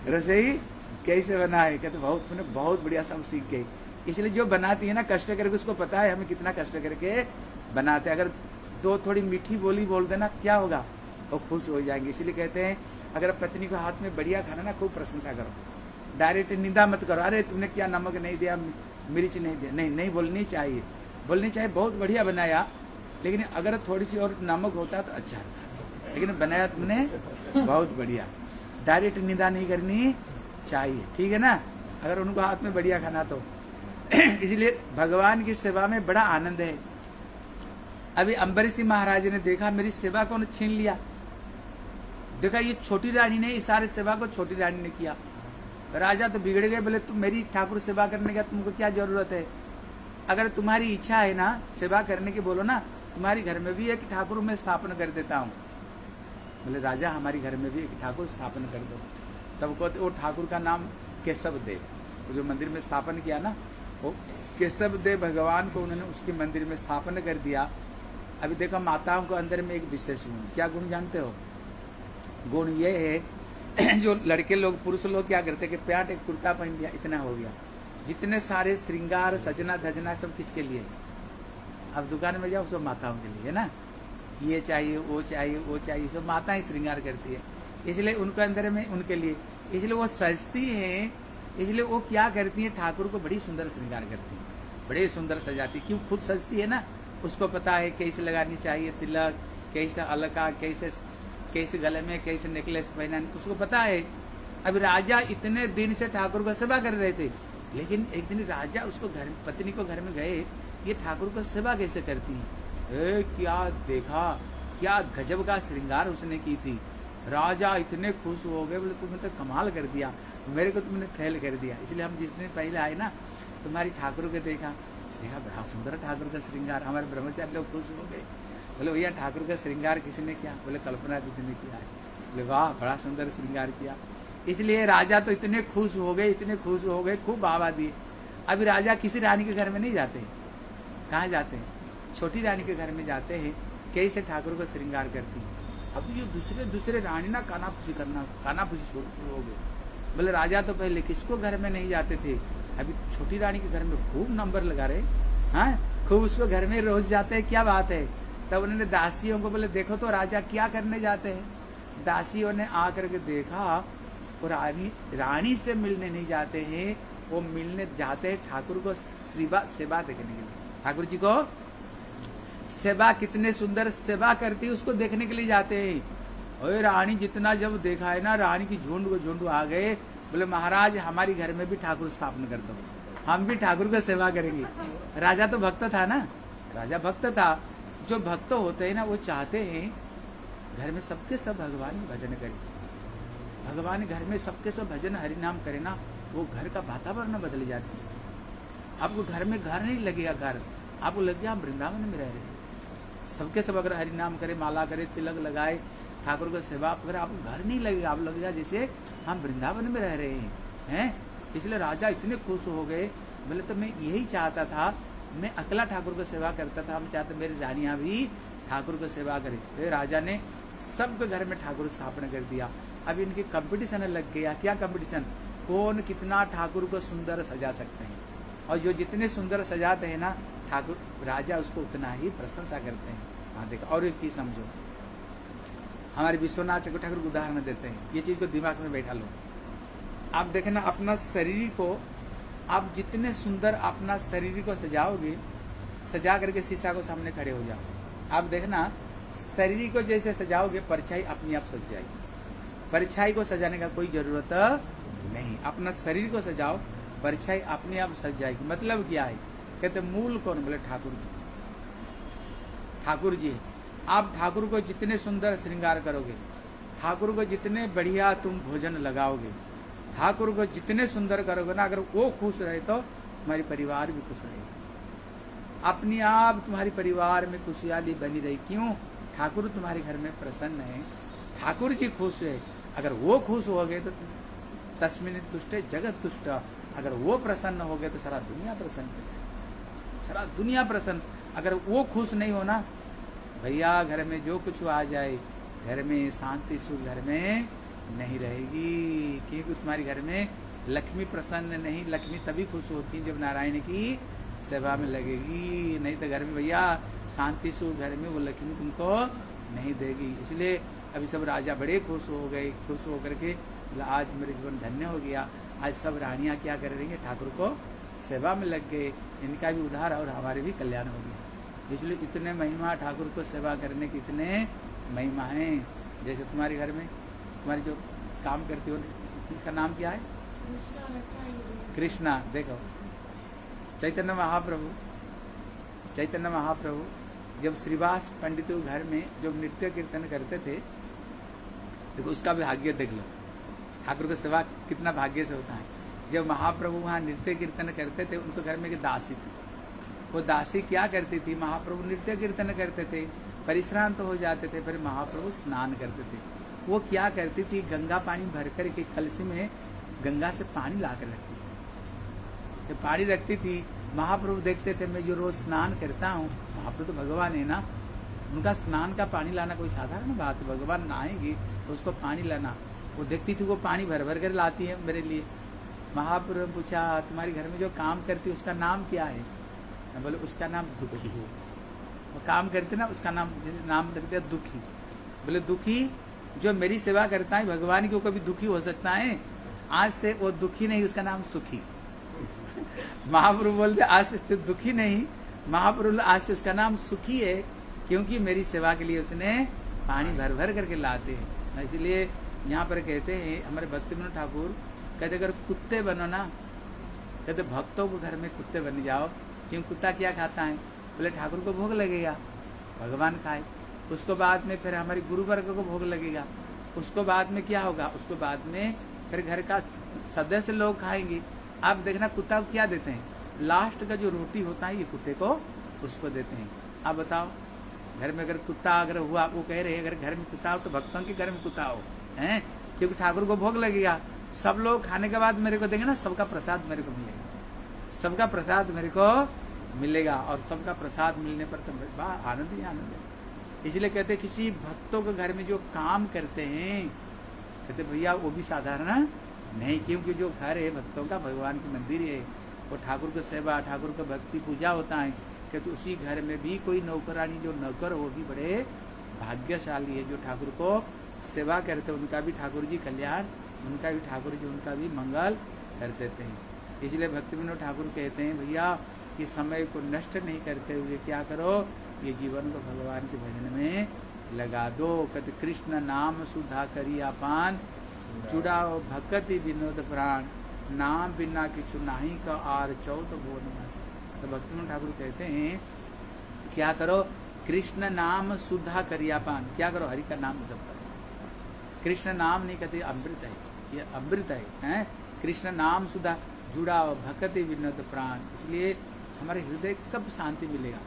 रसोई कैसे बनाए, कहते बहुत तुमने बहुत बढ़िया सब सीख गई। इसलिए जो बनाती है ना कष्ट करके, उसको पता है हमें कितना कष्ट करके बनाते। अगर दो थोड़ी मीठी बोली बोल देना क्या होगा, वो खुश हो जाएंगे। इसलिए कहते हैं अगर पत्नी को हाथ में बढ़िया खाना ना, खूब प्रशंसा करो, डायरेक्ट निंदा मत करो, अरे तुमने क्या नमक नहीं दिया, मिर्च नहीं दिया, नहीं बोलनी चाहिए, बोलनी चाहिए बहुत बढ़िया बनाया, लेकिन अगर थोड़ी सी और नमक होता तो अच्छा होता, लेकिन बनाया तुमने बहुत बढ़िया। डायरेक्ट निंदा नहीं करनी चाहिए, ठीक है ना, अगर उनको हाथ में बढ़िया खाना तो। इसलिए भगवान की सेवा में बड़ा आनंद है। अभी अम्बरीश महाराज ने देखा मेरी सेवा को छीन लिया, देखा ये छोटी रानी ने, इस सारे सेवा को छोटी रानी ने किया। राजा तो बिगड़ गए, बोले तुम मेरी ठाकुर सेवा करने का तुमको क्या जरूरत है, अगर तुम्हारी इच्छा है ना सेवा करने की, बोलो ना, तुम्हारी घर में भी एक ठाकुर मैं स्थापन कर देता हूँ। बोले राजा हमारी घर में भी एक ठाकुर स्थापन कर दो। तब कहते वो ठाकुर का नाम केशव देव, जो मंदिर में स्थापन किया ना, वो केशव देव भगवान को उन्होंने उसके मंदिर में स्थापन कर दिया। अभी देखो माताओं को अंदर में एक विशेष गुण, क्या गुण जानते हो, गुण ये है जो लड़के लोग पुरुष लोग क्या करते कि पैंट एक कुर्ता पहन लिया, इतना हो गया, जितने सारे श्रृंगार सजना धजना सब किसके लिए, अब दुकान में जाओ सब माताओं के लिए है ना, ये चाहिए वो चाहिए वो चाहिए, सब माताएं श्रृंगार करती है, इसलिए उनके अंदर में उनके लिए, इसलिए वो सजती है, इसलिए वो क्या करती है, ठाकुर को बड़ी सुंदर श्रृंगार करती है, बड़े सुंदर सजाती, क्यों, खुद सजती है ना, उसको पता है कैसे लगानी चाहिए तिलक, कैसे अलका, कैसे गले में कैसे नेकलेस पहनानी, उसको पता है। अब राजा इतने दिन से ठाकुर को सेवा कर रहे थे, लेकिन एक दिन राजा उसको घर, पत्नी को घर में गए, ये ठाकुर को सेवा कैसे करती है, क्या देखा, क्या गजब का श्रृंगार उसने की थी। राजा इतने खुश हो गए, बोले तुमने तो कमाल कर दिया, मेरे को तुमने फेल कर दिया। इसलिए हम जिस दिन पहले आए ना, तुम्हारी ठाकुर को देखा बड़ा सुंदर ठाकुर का श्रृंगार, हमारे ब्रह्मचारी लोग खुश हो गए, बोले भैया ठाकुर का श्रृंगार किसी ने किया, बोले कल्पना दीदी ने किया है, बोले वाह बड़ा सुंदर श्रृंगार किया। इसलिए राजा तो इतने खुश हो गए, इतने खुश हो गए, खूब बाबा दिए। अभी राजा किसी रानी के घर में नहीं जाते, कहाँ जाते हैं, छोटी रानी के घर में जाते हैं, कैसे ठाकुर को श्रृंगार करती है। अब ये दूसरे रानी ना कानाफूसी शुरू हो गए, बोले राजा तो पहले किसको घर में नहीं जाते थे, अभी छोटी रानी के घर में खूब नंबर लगा रहे, हाँ खूब उसको घर में रोज जाते हैं, क्या बात है। तब उन्होंने दासियों को बोले देखो तो राजा क्या करने जाते हैं। दासियों ने आकर के देखा, वो रानी से मिलने नहीं जाते हैं, वो मिलने जाते हैं ठाकुर को सेवा देखने के लिए, ठाकुर जी को सेवा, कितने सुंदर सेवा करती है उसको देखने के लिए जाते हैं। और रानी जितना जब देखा है ना, रानी की झुंड आ गए, बोले महाराज हमारी घर में भी ठाकुर स्थापना कर दो, हम भी ठाकुर को सेवा करेंगे। राजा तो भक्त था ना, राजा भक्त था, जो भक्त होते हैं ना वो चाहते हैं घर में सबके सब भगवान भजन करें, भगवान घर में सबके सब भजन हरि नाम करे ना, वो घर का वातावरण बदल जाती है। आपको घर में घर नहीं लगेगा, घर आपको लगेगा हम वृंदावन में रह रहे हैं, सबके सब अगर हरि नाम करे, माला करे, तिलक लगाए, ठाकुर को सेवा करे, आपको घर नहीं लगेगा, आप लगेगा जैसे हम वृंदावन में रह रहे हैं। इसलिए राजा इतने खुश हो गए, बोले तो मैं यही चाहता था, मैं अकेला ठाकुर को सेवा करता था, हम चाहते मेरी रानियां भी ठाकुर को सेवा करे। तो राजा ने सबके घर में ठाकुर स्थापना कर दिया। अब इनकी कंपटीशन लग गया, क्या कंपटीशन, कौन कितना ठाकुर को सुंदर सजा सकते हैं, और जो जितने सुंदर सजाते हैं ना ठाकुर, राजा उसको उतना ही प्रशंसा करते हैं। हाँ देखा, और एक चीज समझो, हमारे विश्वनाथ चक्रवर्ती ठाकुर को उदाहरण देते हैं, ये चीज को दिमाग में बैठा लो। आप देखना अपना शरीर को, आप जितने सुंदर अपना शरीर को सजाओगे, सजा करके शीशा को सामने खड़े हो जाओ, आप देखना शरीर को जैसे सजाओगे परछाई अपने आप सज जाएगी, परछाई को सजाने का कोई जरूरत नहीं, अपना शरीर को सजाओ, परछाई अपने आप सज जाएगी। मतलब क्या है, कहते मूल कौन, बोले ठाकुर जी, ठाकुर जी। आप ठाकुर को जितने सुंदर श्रृंगार करोगे, ठाकुर को जितने बढ़िया तुम भोजन लगाओगे, ठाकुर को जितने सुंदर करोगे ना, अगर वो खुश रहे तो तुम्हारी परिवार भी खुश रहेगा, अपने आप तुम्हारी परिवार में खुशहाली बनी रही। क्यों, ठाकुर तुम्हारे घर में प्रसन्न है, ठाकुर जी खुश है, अगर वो खुश हो गए तो तस्मिन् तुष्टे जगत तुष्ट, अगर वो प्रसन्न हो गए तो सारा दुनिया प्रसन्न, सारा दुनिया प्रसन्न। अगर वो खुश नहीं होना भैया, घर में जो कुछ आ जाए, घर में शांति सुख घर में नहीं रहेगी, क्योंकि तुम्हारे घर में लक्ष्मी प्रसन्न नहीं, लक्ष्मी तभी खुश होती जब नारायण की सेवा में लगेगी, नहीं तो घर में भैया शांति सुख घर में वो लक्ष्मी तुमको नहीं देगी। इसलिए अभी सब राजा बड़े खुश हो गए, खुश होकर के आज मेरे जीवन धन्य हो गया, आज सब रानियां क्या कर रही हैं, ठाकुर को सेवा में लग गए, इनका भी उद्धार और हमारे भी कल्याण हो गया। इसलिए इतने महिमा, ठाकुर को सेवा करने की इतने महिमा है। जैसे तुम्हारे घर में तुम्हारी जो काम करती हो, उनका नाम क्या है, कृष्णा। देखो चैतन्य महाप्रभु, चैतन्य महाप्रभु जब श्रीवास पंडित घर में जो नृत्य कीर्तन करते थे, देखो उसका भाग्य देख लो, ठाकुर को सेवा कितना भाग्य से होता है। जब महाप्रभु वहाँ नृत्य कीर्तन करते थे, उनके घर में एक दासी थी, वो दासी क्या करती थी, महाप्रभु नृत्य कीर्तन करते थे, परिश्रांत हो जाते थे, फिर महाप्रभु स्नान करते थे। वो क्या करती थी, गंगा पानी भर कर के कलसी में गंगा से पानी ला कर रखती थी, जब पानी रखती थी, महाप्रभु देखते थे मैं जो रोज स्नान करता हूँ, महाप्रभु तो भगवान है ना, उनका स्नान का पानी लाना कोई साधारण बात है, भगवान नहाएंगे तो उसको पानी लाना, वो देखती थी वो पानी भर भर कर लाती है मेरे लिए। महाप्रभु पूछा तुम्हारे घर में जो काम करती है उसका नाम क्या है, मैं बोले उसका नाम दुखी है। वो काम करते ना, उसका नाम जैसे नाम रख दिया दुखी। बोले दुखी जो मेरी सेवा करता है भगवान की, वो कभी दुखी हो सकता है? आज से वो दुखी नहीं, उसका नाम सुखी। महाप्रभु बोलते आज से दुखी नहीं, महाप्रभु आज से उसका नाम सुखी है, क्योंकि मेरी सेवा के लिए उसने पानी भर भर करके लाते हैं। इसलिए यहाँ पर कहते हैं हमारे भक्तिविनोद ठाकुर कहते अगर कुत्ते बनो ना, कहते भक्तों को घर में कुत्ते बन जाओ। क्यों? कुत्ता क्या खाता है? बोले ठाकुर को भोग लगेगा, भगवान खाए। उसको बाद में फिर हमारी गुरु वर्ग को भोग लगेगा। उसको बाद में क्या होगा? उसको बाद में फिर घर का सदस्य लोग खाएंगे। आप देखना कुत्ता को क्या देते हैं? लास्ट का जो रोटी होता है ये कुत्ते को उसको देते हैं। आप बताओ, घर में अगर कुत्ता अगर हुआ, वो कह रहे अगर घर में कुत्ता हो तो भक्तों के घर में कुत्ता हो, हैं? क्योंकि ठाकुर को भोग लगेगा। सब लोग खाने के बाद मेरे को देंगे ना, सबका प्रसाद मेरे को मिलेगा, सबका प्रसाद मेरे को मिलेगा। और सबका प्रसाद मिलने पर तो आनंद ही आनंद है। इसलिए कहते किसी भक्तों के घर में जो काम करते हैं, कहते भैया वो भी साधारण नहीं, क्योंकि जो घर है भक्तों का, भगवान की मंदिर है, वो ठाकुर की सेवा, ठाकुर का भक्ति पूजा होता है। कहते उसी घर में भी कोई नौकरानी जो नौकर, वो भी बड़े भाग्यशाली है जो ठाकुर को सेवा करते, उनका भी ठाकुर जी कल्याण, उनका भी ठाकुर जी उनका भी मंगल कर देते हैं। इसलिए भक्तिविनोद ठाकुर कहते हैं भैया कि समय को नष्ट नहीं करते हुए क्या करो, ये जीवन को भगवान के भजन में लगा दो। कहते कृष्ण नाम सुधा करी पान, जुड़ाओ भक्ति विनोद प्राण, नाम बिना किछु नाही का आर चौथ भुवन मास। तो भक्तिविनोद ठाकुर कहते हैं क्या करो? कृष्ण नाम सुधा करिया पान, क्या करो? हरि का नाम जप करो। कृष्ण नाम नहीं कहते अमृत है, ये अमृत है। कृष्ण नाम सुधा जुड़ाओ भक्ति विनोद प्राण। इसलिए हमारे हृदय कब शांति मिलेगा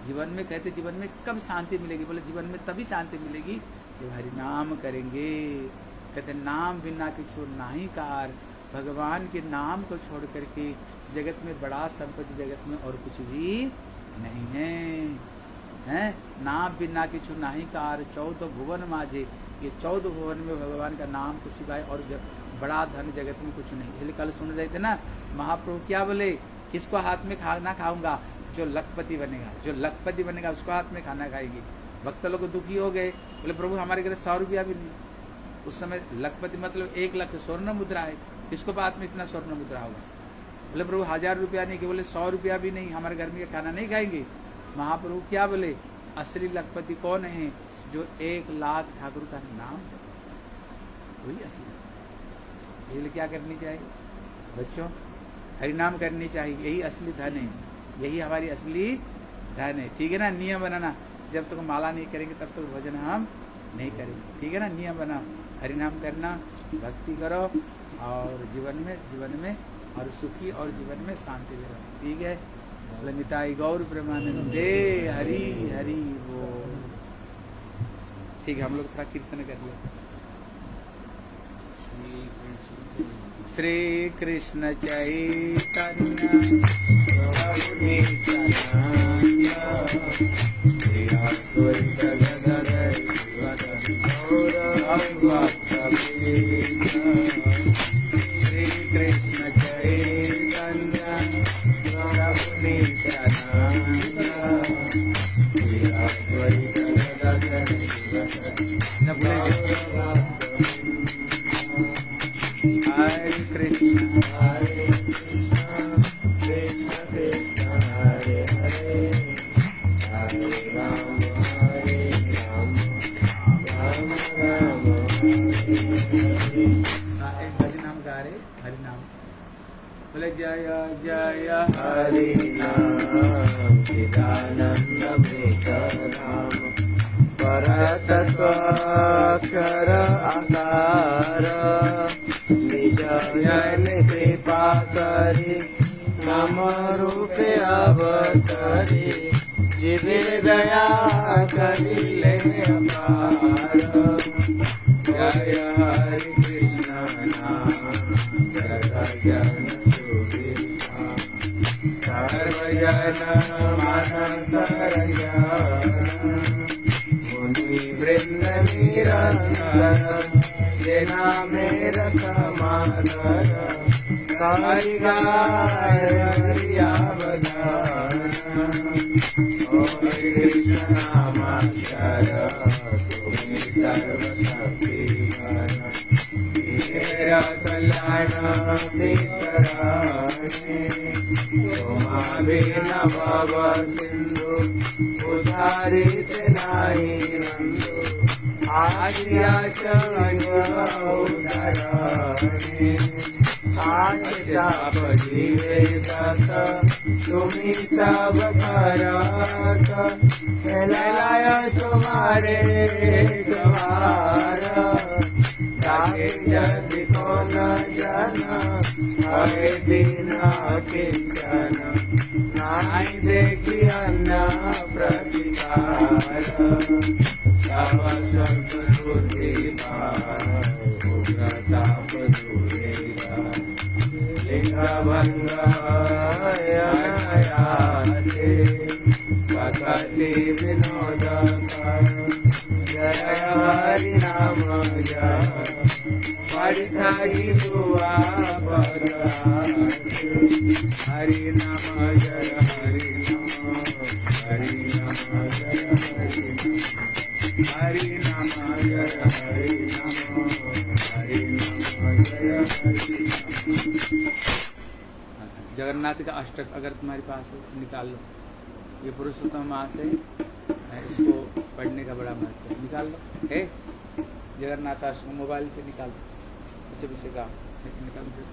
जीवन में? कहते जीवन में कब शांति मिलेगी? बोले जीवन में तभी शांति मिलेगी जब हरि नाम करेंगे। कहते नाम बिना किछु नाही कार, भगवान के नाम को छोड़ करके जगत में बड़ा संपत्ति जगत में और कुछ भी नहीं है। नाम बिना किछु नाही कार, 14 भुवन माझे। ये 14 भुवन में भगवान का नाम को सिवाय और बड़ा धन जगत में कुछ नहीं। इसलिए कल सुन रहे थे ना, महाप्रभु क्या बोले? किसको हाथ में खाना खाऊंगा? जो लखपति बनेगा, जो लखपति बनेगा उसको हाथ में खाना खाएगी। भक्त लोग दुखी हो गए, बोले प्रभु हमारे घर 100 रुपया भी नहीं। उस समय लखपति मतलब 1 लाख स्वर्ण मुद्रा है, किसको बात में इतना स्वर्ण मुद्रा होगा? बोले प्रभु 1000 रुपया नहीं, कि बोले 100 रुपया भी नहीं, हमारे घर में खाना नहीं खाएंगे। महाप्रभु क्या बोले? असली लखपति कौन है? जो 1 लाख ठाकुर का नाम, वही असली। इसलिए क्या करनी चाहिए बच्चों? हरिनाम करनी चाहिए, यही असली धन है, यही हमारी असली धन है। ठीक है ना? नियम बनाना, जब तक माला नहीं करेंगे तब तक भजन हम नहीं करेंगे। ठीक है ना? नियम बनाओ, हरिनाम करना, भक्ति करो और जीवन में और सुखी और जीवन में शांति भी रहो। ठीक है? लमिताई गौर प्रेमानंदे हरि हरि बोल। ठीक है, हम लोग थोड़ा कीर्तन कर ले। श्री कृष्ण चैतन्य प्रभु नित्यानंद, श्री कृष्ण चैतन्य प्रभु नित्यानंद, हरे कृष्ण हरे कृष्ण कृष्ण कृष्ण हरे हरे, हरे राम राम राम हरे हरे। भजन हम गा रहे, हरि नाम बोले जय जय हरि नाम, चिदानंद भेद राम, परतत्वाक्षर आकार, निज जन कृपा करी, नाम रूपे अवतरी, जीवे दया करिले अपार। जय हरि कृष्ण नाम, जगत जन सुविधा, सर्वजन मानस रंजन, मुनि वृंद निरंतर, जेना मेरा समादर, काई गाय हरिया बजान। कल्याण वितरणे तुम्हाबिन भव सिंधु उधारित नाही नंदु आज्ञाच उदाहरणे आप जीवे दत्त तुम्ही सब करत फैलाय तुम्हारे द्वार जागे यदि को न जन हरे बिना किंचन नाई देखी अन्न प्रतिकार तव शब्द बुद्धि उग्रताप दूरेगा लिंगभंग अनायासे भक्ति विनोद जय हरि नाम जय पढ़ाई दुआ हरि नाम जय हरि नाम जय हरि नाम जय हरि नाम जय हरि। जगन्नाथ का अष्टक अगर तुम्हारे पास हो निकाल लो। ये पुरुषोत्तम मास है, इसको पढ़ने का बड़ा महत्व है। निकाल लो है जगन्नाथ अष्टक, मोबाइल से निकाल लो, पीछे पीछे का निकाल दो।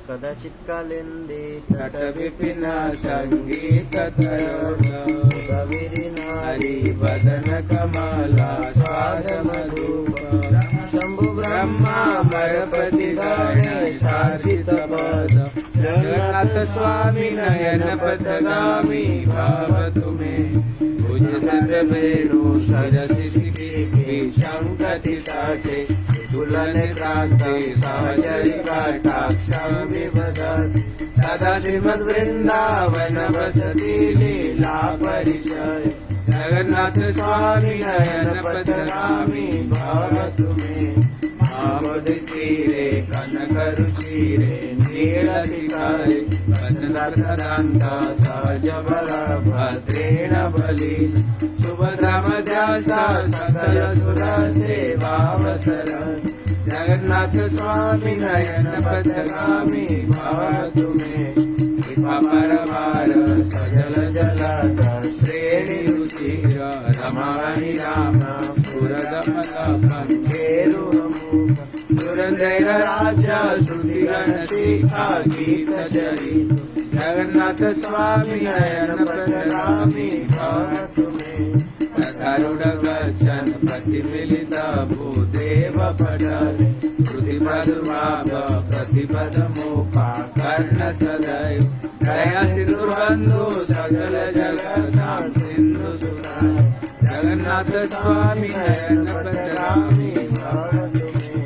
कदाचित कालिंदी तट विपिन संगीत हरि बदन कमला स्वाद मधुप शंभु ब्रह्मा मरपति शासित पद जगन्नाथ स्वामी नयन पथगामी भाव तुम्हें भुज सर्व वेणु शिरसि शंकति साठे दुलन प्राप्ते सहचरि कटाक्षं विवदत् सदा श्रीमद् वृंदावन वसति लीला परिचय जगन्नाथ स्वामी नयन पथगामी भाव तुम्हें आमोद क्षीरे कनक रुचिरे नील शिखारे वदन सदान्त सहज बल भद्रेण बलि सुभद्रा मध्यासा सकल सुर सेवावसर जगन्नाथ स्वामी नयन पथगामी भाव तुम्हें कृपा परवार सजल जलधर श्रेणी रुचिर रमाणि राम पुरदमलकंठेरु सुरंद्र राजा श्रुतिगण शिखा गीत चरित जगन्नाथ स्वामी नयन पथगामी भाव तुम्हें तथारूढ़ गच्छन् प्रतिमिलित भूदेव पटल श्रुति प्रादुर्भाव प्रतिपद मोपा कर्ण सदैव दया सिंधुबंधु सकल जगन्नाथ सिंधु सुराय जगन्नाथ स्वामी नयन पथगामी भाव तुम्हें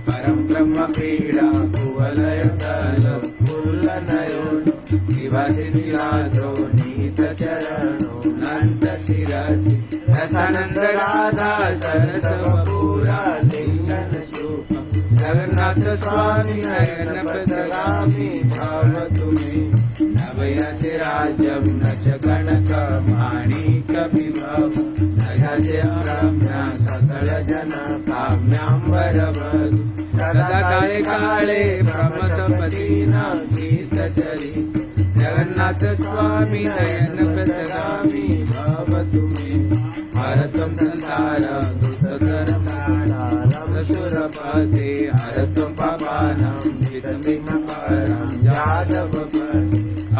परम ब्रह्म पीड़ा कुवलय दल फूल नयन निवासी नीलाद्रो नीत चरणो नंद शिरसि रसानंद राधा सरस पूरा लिंगन सूप जगन्नाथ स्वामी नयन पथगामी भाव तुम्हें नवयति राज्यं न च कनक माणिक विभव नयते रम्या सकल जन काम्यांबर वधु सदा काले काले प्रमथपतिना गीत चरि जगन्नाथ स्वामी नयन पथगामी भाव तुम्हें हरतम संसार दुष्टधर्माणां सुरपते हरतम पापानां जितमिमपरं यादवपरं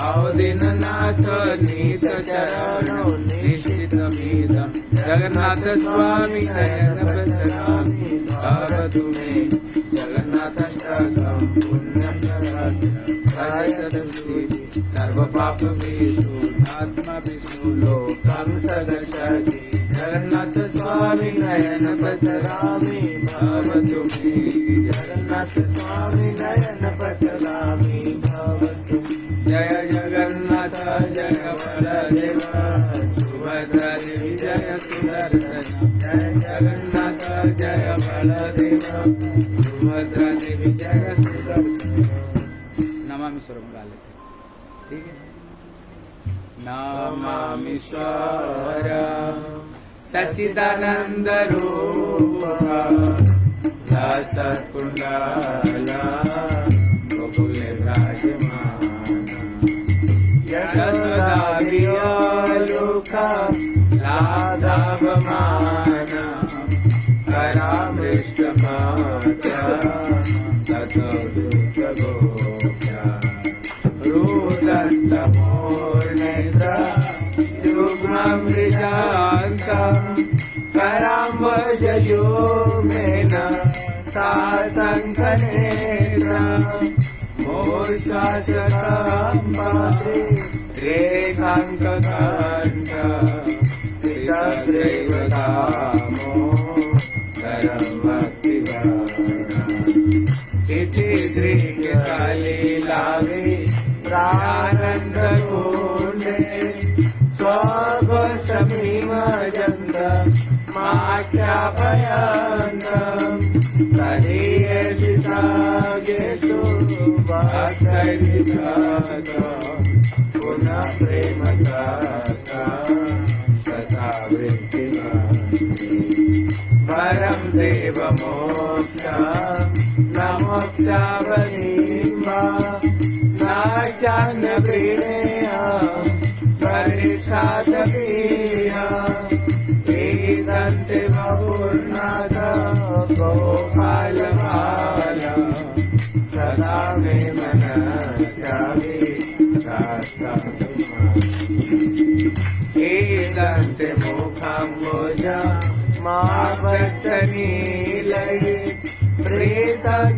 अवदीननाथ नीत चरणो निश्चितमिदं जगन्नाथ स्वामी नयन पथगामी भाव तुम्हें जगन्नाथाष्टकं पुण्यं सर्व पाप विष्णु आत्मा विष्णु लोकं सगच्छति जगन्नाथ स्वामी नयन पथगामी भाव तुम्हें जगन्नाथ स्वामी नयन पथगामी भाव तुम्हें जय जगन्नाथ जय बलदेव सुभद्रा देवी जय सुदर्शन जय जगन्नाथ जय बलदेव सुभद्रा देवी जय सुदर्शन। नमामि स्वरम गा लेते, ठीक है। नमामि स्वरम सच्चिदानंद रूप लसत्कुण्डला गोकुले विराजमान यशोदाभियोलुका लाघवमान करामृष्टमात्या ततो दुःखगोप्या रुदण्डमूर्णेन्द्र युग्ममृजान्तम् कराम्बुजयुग्मेन सातङ्कनेत्र मूर्श्वासकाम्बाद्रि रेखाङ्ककण्ठ पितग्रेवदामो करं भक्तिभावना इति दृश्यकलीलावे प्रानन्दकुण्डे स्वगोष्ठमीमजन्त माख्यापयन्तम् तदीयसितागेषु भक्तैर्विधात पुनः प्रेमता तथा वृत्तिमान्ति परं देवमोक्ष न मोक्षावलिम्बा न चान्यप्रीणेया परिसादपीया वेदन्ते बहुर्नाथ गोपालबाला सदा मे मनस्यामि वेदन्ते मुखम्बुजा मावत्तनीलये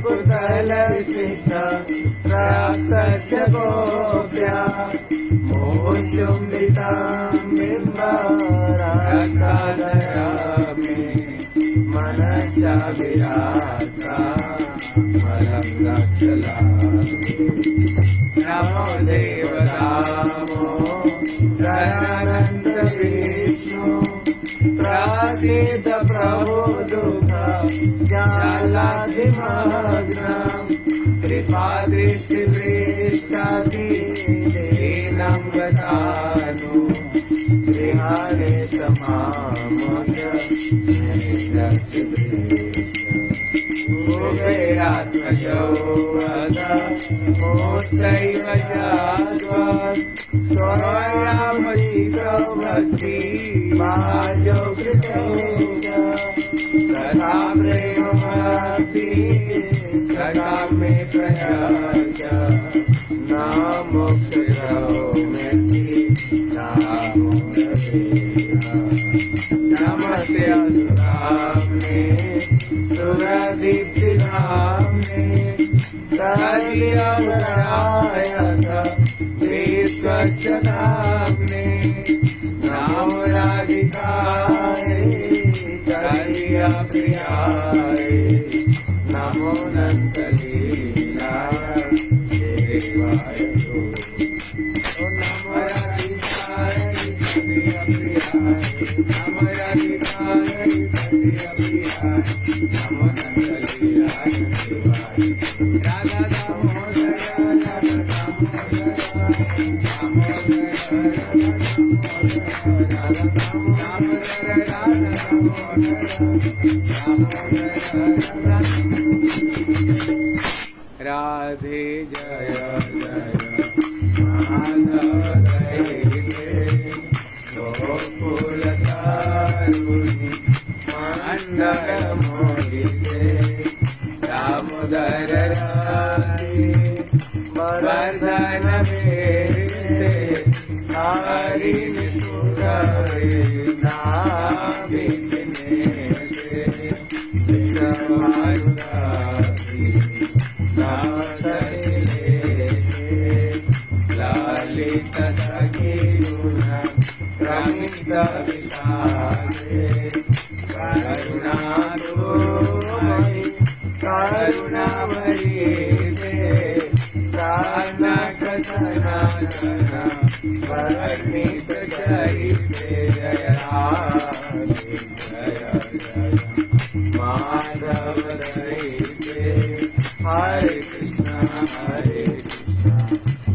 प्रेतकुतलसित राक्षस्य गोप्या मोचुम्बितां बिम्बाराकादयामि मनसा विरासा मलं लक्षलामि नमो देवतामो दयानन्द विष्णु प्रासीद प्रभो दुःख जालादिमग्नम् कृपादृष्टिदृष्टाति दीनं गतानु गृहाणे समामोद कुबेरात्मजो वद मोक्षैव जात्वात् त्वयामयितो भक्ति भाजो कृतेश तथा प्रेमभक्ति सदा मे प्रयास न मोक्षो मेति नमस्ते असुराम्ने सुरदीप्तिधाम्ने तदियवरायत विश्वस्य नाम्ने नमो राधिकाय तदियप्रियाय नमो नन्दलीलाय देवाय नमो राधिकाय तदियप्रियाय नमो राधिकाय तदियप्रियाय नमो नन्दलीलाय देवाय राधा दामोदर राधा राधे जय जय माधव दैवे गोकुलतारुणि मंडल मोहिते दामोदर राधे वर्धन मेरे हरि सुरवे नाभिने से विषमारुदासी दासले लालित सखीरुण रमित विशाले करुणामयि करुणामयि प्राणक सनातन वर्णित चरिते जय राधे जय जय माधव दैते हरे Krishna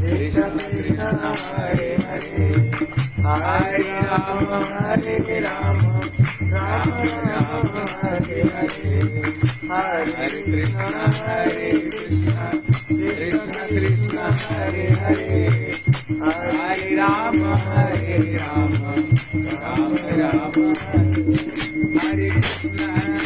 Krishna Krishna Hare Hare Hare Ram Ram Ram Hare Hare Hare Krishna Hare Krishna Krishna Krishna Hare Hare Hare Rama Rama Rama Hare Krishna